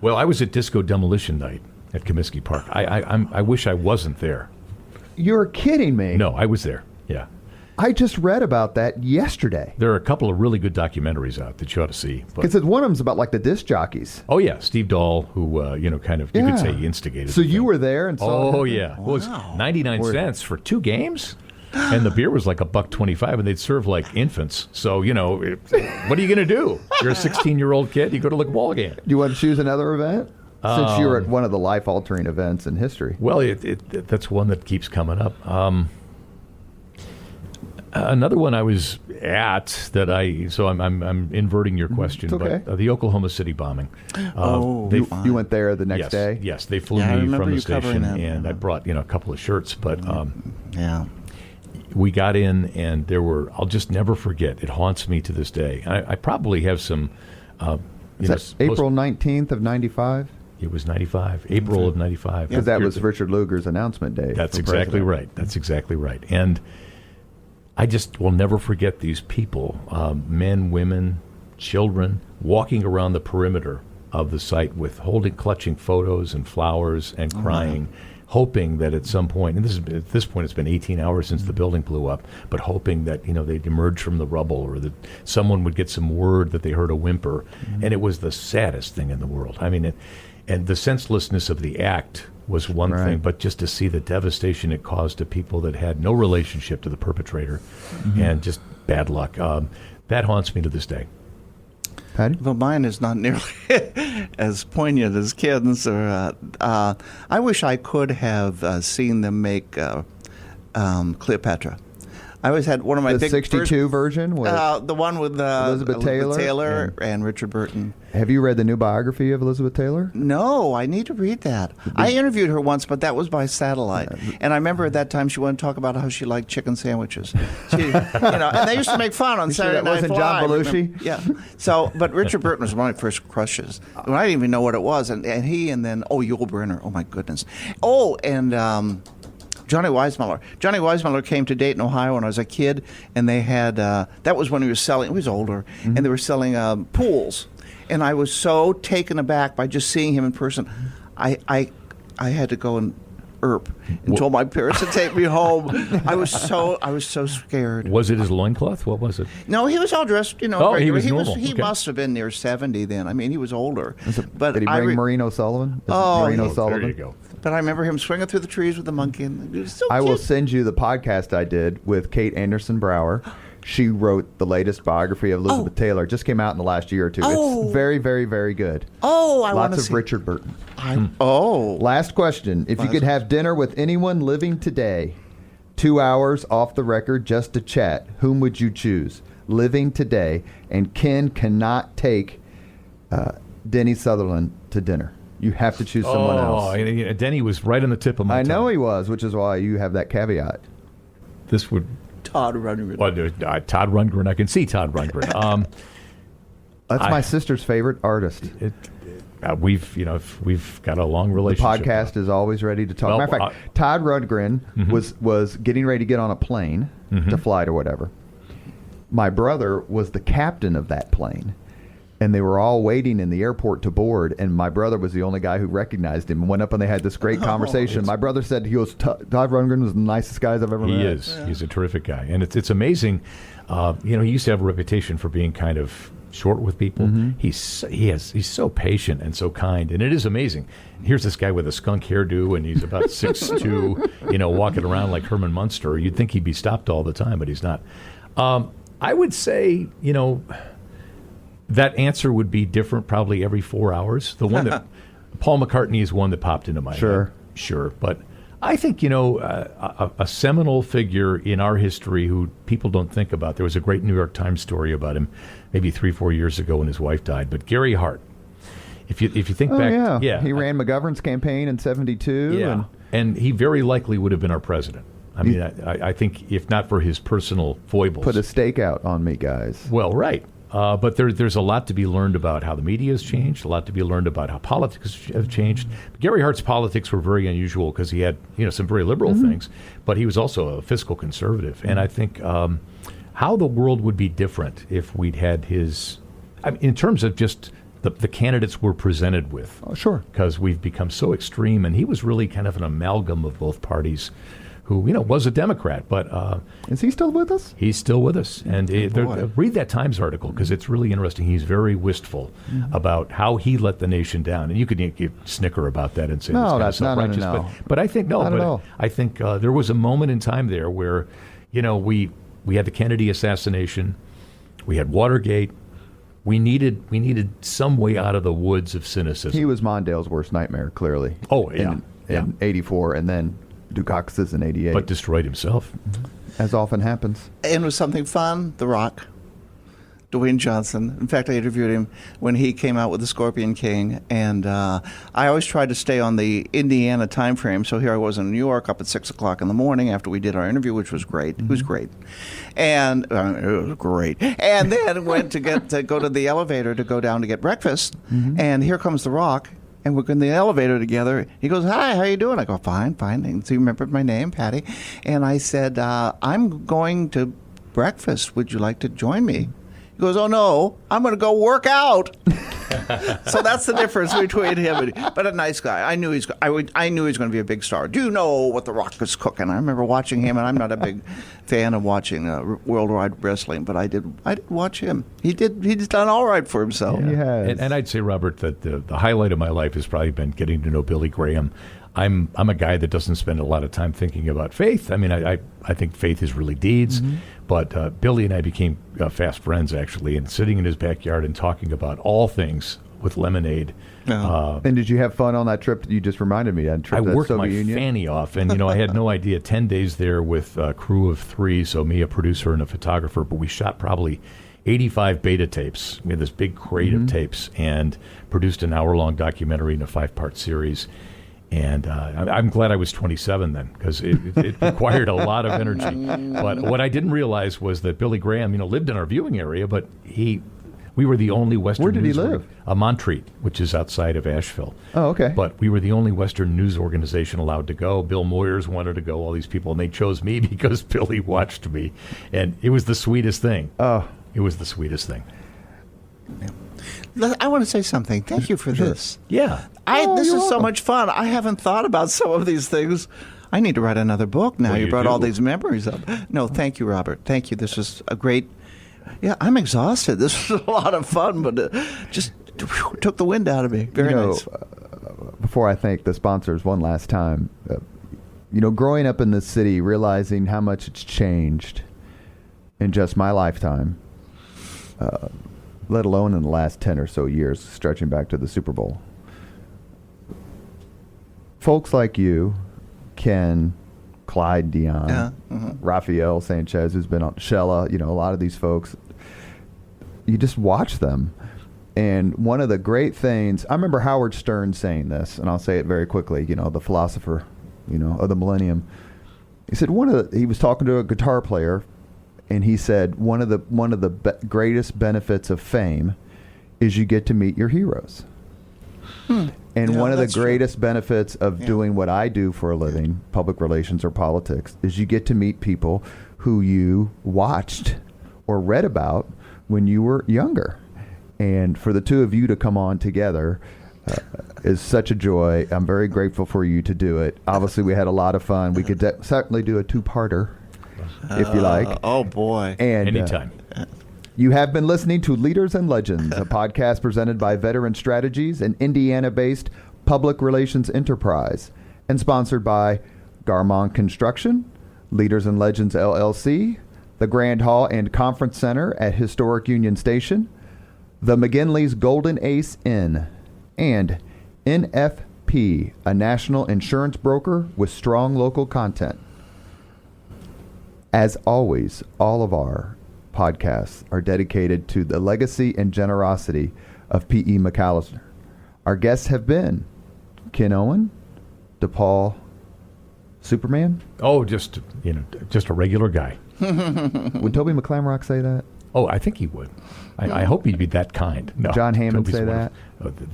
Well, I was at Disco Demolition Night at Comiskey Park. I wish I wasn't there. You're kidding me. No, I was there. Yeah. I just read about that yesterday. There are a couple of really good documentaries out that you ought to see. Because one of them's about like the disc jockeys. Oh, yeah. Steve Dahl, who, kind of, you could say he instigated. So you were there and saw Oh, it? yeah. Well, it was 99 cents for 2 games. And the beer was like $1.25, and they'd serve like infants. So, what are you going to do? You're a 16-year-old kid. You go to look at a ball game. Do you want to choose another event? Since you were at one of the life-altering events in history. Well, that's one that keeps coming up. Another one I was at that I'm inverting your question, It's okay. but the Oklahoma City bombing. You went there the next day? Yes, they flew Yeah, I me remember from the you covering station, that. and I brought a couple of shirts, but Yeah. we got in, and I'll just never forget. It haunts me to this day. I probably have some. April 19th of 95? It was 95, April of 95. Because that was Richard Lugar's announcement day. That's for exactly president. right. That's exactly right. And I just will never forget these people, men, women, children, walking around the perimeter of the site with clutching photos and flowers and crying, hoping that at some point, and at this point it's been 18 hours since the building blew up, but hoping that they'd emerge from the rubble, or that someone would get some word that they heard a whimper. And it was the saddest thing in the world. I mean, and the senselessness of the act was one thing, but just to see the devastation it caused to people that had no relationship to the perpetrator and just bad luck, that haunts me to this day. Patty? Well, mine is not nearly as poignant as Ken's. I wish I could have seen them make Cleopatra. I always had one of my The big 62 version? With the one with Elizabeth Taylor and Richard Burton. Have you read the new biography of Elizabeth Taylor? No, I need to read that. I interviewed her once, but that was by satellite. And I remember at that time she wanted to talk about how she liked chicken sandwiches. And they used to make fun on Saturday Night wasn't Live. John Belushi? remember? Yeah. So, but Richard Burton was one of my first crushes. And I didn't even know what it was. And he, and then, Yul Brynner. Oh, my goodness. Oh, and Johnny Weissmuller. Johnny Weissmuller came to Dayton, Ohio when I was a kid, and they had, that was when he was older, and they were selling pools. And I was so taken aback by just seeing him in person. I had to go and and told my parents to take me home. I was so scared. Was it his loincloth? What was it? No, he was all dressed, he regular. was normal. He Okay. must have been near 70 then. I mean, he was older. But Did he bring Maureen O'Sullivan? Maureen O'Sullivan? There you go. But I remember him swinging through the trees with the monkey. And it was so I cute. will send you the podcast I did with Kate Anderson Brower. She wrote the latest biography of Elizabeth Taylor. It just came out in the last year or two. It's very, very, very good. Oh, I want to see. Lots of Richard Burton. Last question. If you could have dinner with anyone living today, 2 hours off the record just to chat, whom would you choose? Living today. And Ken cannot take Denny Sutherland to dinner. You have to choose someone else. Oh, Denny was right on the tip of my tongue. I know he was, which is why you have that caveat. This would... Todd Rundgren. Well, Todd Rundgren. I can see Todd Rundgren. That's my sister's favorite artist. We've got a long relationship. The podcast is always ready to talk. Matter of fact, Todd Rundgren was getting ready to get on a plane to fly or whatever. My brother was the captain of that plane. And they were all waiting in the airport to board, and my brother was the only guy who recognized him and went up and they had this great conversation. My brother said, Todd Rundgren was the nicest guys I've ever met. He is. Yeah. He's a terrific guy. And it's amazing. He used to have a reputation for being kind of short with people. He's so patient and so kind, and it is amazing. Here's this guy with a skunk hairdo, and he's about 6'2", walking around like Herman Munster. You'd think he'd be stopped all the time, but he's not. I would say, that answer would be different probably every 4 hours. The one that Paul McCartney is one that popped into my head. Sure. But I think, a seminal figure in our history who people don't think about. There was a great New York Times story about him maybe 3-4 years ago when his wife died. But Gary Hart, if you think back. Yeah. He ran McGovern's campaign in 1972. Yeah. And he very likely would have been our president. I mean, I think if not for his personal foibles. Put a stake out on me, guys. Well, right. But there's a lot to be learned about how the media has changed, a lot to be learned about how politics have changed. Gary Hart's politics were very unusual because he had some very liberal things, but he was also a fiscal conservative. And I think how the world would be different if we'd had his, in terms of just the candidates we're presented with. Oh, sure. Because we've become so extreme, and he was really kind of an amalgam of both parties. Who was a Democrat, but is he still with us? He's still with us, and read that Times article because it's really interesting. He's very wistful about how he let the nation down, and you could snicker about that and say no, that's self-righteous. No. But I think I think there was a moment in time there where we had the Kennedy assassination, we had Watergate. We needed some way out of the woods of cynicism. He was Mondale's worst nightmare, clearly. Oh yeah, in '84, and then Dukakis in '88. But destroyed himself. As often happens. And with something fun, The Rock, Dwayne Johnson. In fact, I interviewed him when he came out with The Scorpion King, and I always tried to stay on the Indiana time frame. So here I was in New York up at 6 o'clock in the morning after we did our interview, which was great. It was great. And it was great. And then went to go to the elevator to go down to get breakfast, and here comes The Rock. And we're in the elevator together. He goes, "Hi, how you doing?" I go, "Fine, fine." And so he remembered my name, Patty. And I said, "I'm going to breakfast. Would you like to join me?" He goes, "Oh, no, I'm going to go work out." So that's the difference between him and but a nice guy. I knew I knew he was going to be a big star. Do you know what The Rock is cooking? I remember watching him, and I'm not a big fan of watching worldwide wrestling, but I did watch him. He's done all right for himself. Yeah. He has. And I'd say, Robert, that the highlight of my life has probably been getting to know Billy Graham. I'm a guy that doesn't spend a lot of time thinking about faith. I mean, I think faith is really deeds, but Billy and I became fast friends, actually, and sitting in his backyard and talking about all things with lemonade. And did you have fun on that trip? You just reminded me that trip. I worked Soviet my Union? fanny off, and I had no idea. 10 days there with a crew of 3, so me, a producer, and a photographer, but we shot probably 85 beta tapes. We had this big crate of tapes and produced an hour-long documentary in a 5-part series. And I'm glad I was 27 then, because it required a lot of energy. But what I didn't realize was that Billy Graham, lived in our viewing area, but we were the only Western. Where did he live? Montreat, which is outside of Asheville. Oh, okay. But we were the only Western news organization allowed to go. Bill Moyers wanted to go, all these people, and they chose me because Billy watched me. And it was the sweetest thing. Oh. It was the sweetest thing. I want to say something. Thank you for this. Yeah. This is so much fun. I haven't thought about some of these things. I need to write another book now. Well, you brought do. all these memories up. No, thank you, Robert. Thank you. This was a great... Yeah, I'm exhausted. This was a lot of fun, but just took the wind out of me. Very nice. Before I thank the sponsors one last time, growing up in this city, realizing how much it's changed, in just my lifetime, let alone in the last 10 or so years, stretching back to the Super Bowl. Folks like you, Ken, Clyde Dion, Rafael Sanchez, who's been on Shella, a lot of these folks, you just watch them. And one of the great things, I remember Howard Stern saying this, and I'll say it very quickly, the philosopher, of the millennium. He said he was talking to a guitar player, and he said one of the greatest benefits of fame is you get to meet your heroes. And one of the greatest benefits of doing what I do for a living, public relations or politics, is you get to meet people who you watched or read about when you were younger. And for the two of you to come on together is such a joy. I'm very grateful for you to do it. Obviously, we had a lot of fun. We could certainly do a two-parter if you like. Oh, boy. And, anytime. You have been listening to Leaders and Legends, a podcast presented by Veteran Strategies, an Indiana-based public relations enterprise, and sponsored by Garmon Construction, Leaders and Legends LLC, the Grand Hall and Conference Center at Historic Union Station, the McGinley's Golden Ace Inn, and NFP, a national insurance broker with strong local content. As always, all of our podcasts are dedicated to the legacy and generosity of P.E. McAllister. Our guests have been Ken Owen, DePaul Superman. Oh, just a regular guy. Would Toby McClamrock say that? Oh, I think he would. I hope he'd be that kind. No, John Hammond Toby's say that?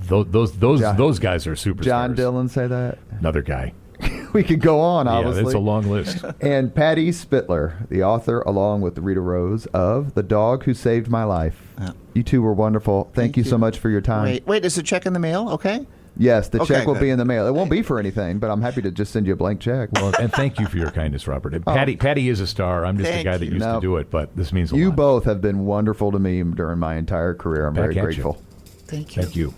Those guys are superstars. John Dillon say that? Another guy. We could go on, obviously. Yeah, it's a long list. And Patty Spitler, the author, along with Rita Rose, of The Dog Who Saved My Life. You two were wonderful. Thank you so much for your time. Wait, is the check in the mail? Okay. Yes, the check will good. be in the mail. It won't be for anything, but I'm happy to just send you a blank check. Well, and thank you for your kindness, Robert. And Patty is a star. I'm just a guy that used to do it, but this means a lot. You both have been wonderful to me during my entire career. I'm very grateful. Thank you. Thank you.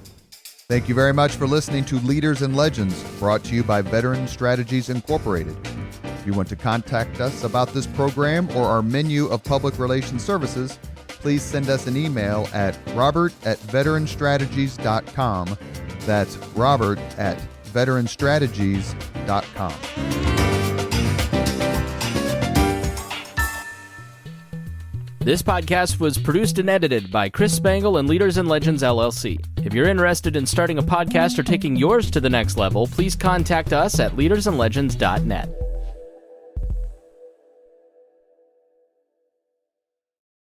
Thank you very much for listening to Leaders and Legends, brought to you by Veteran Strategies Incorporated. If you want to contact us about this program or our menu of public relations services, please send us an email at robert@veteranstrategies.com. That's robert@veteranstrategies.com. This podcast was produced and edited by Chris Spangle and Leaders and Legends LLC. If you're interested in starting a podcast or taking yours to the next level, please contact us at leadersandlegends.net.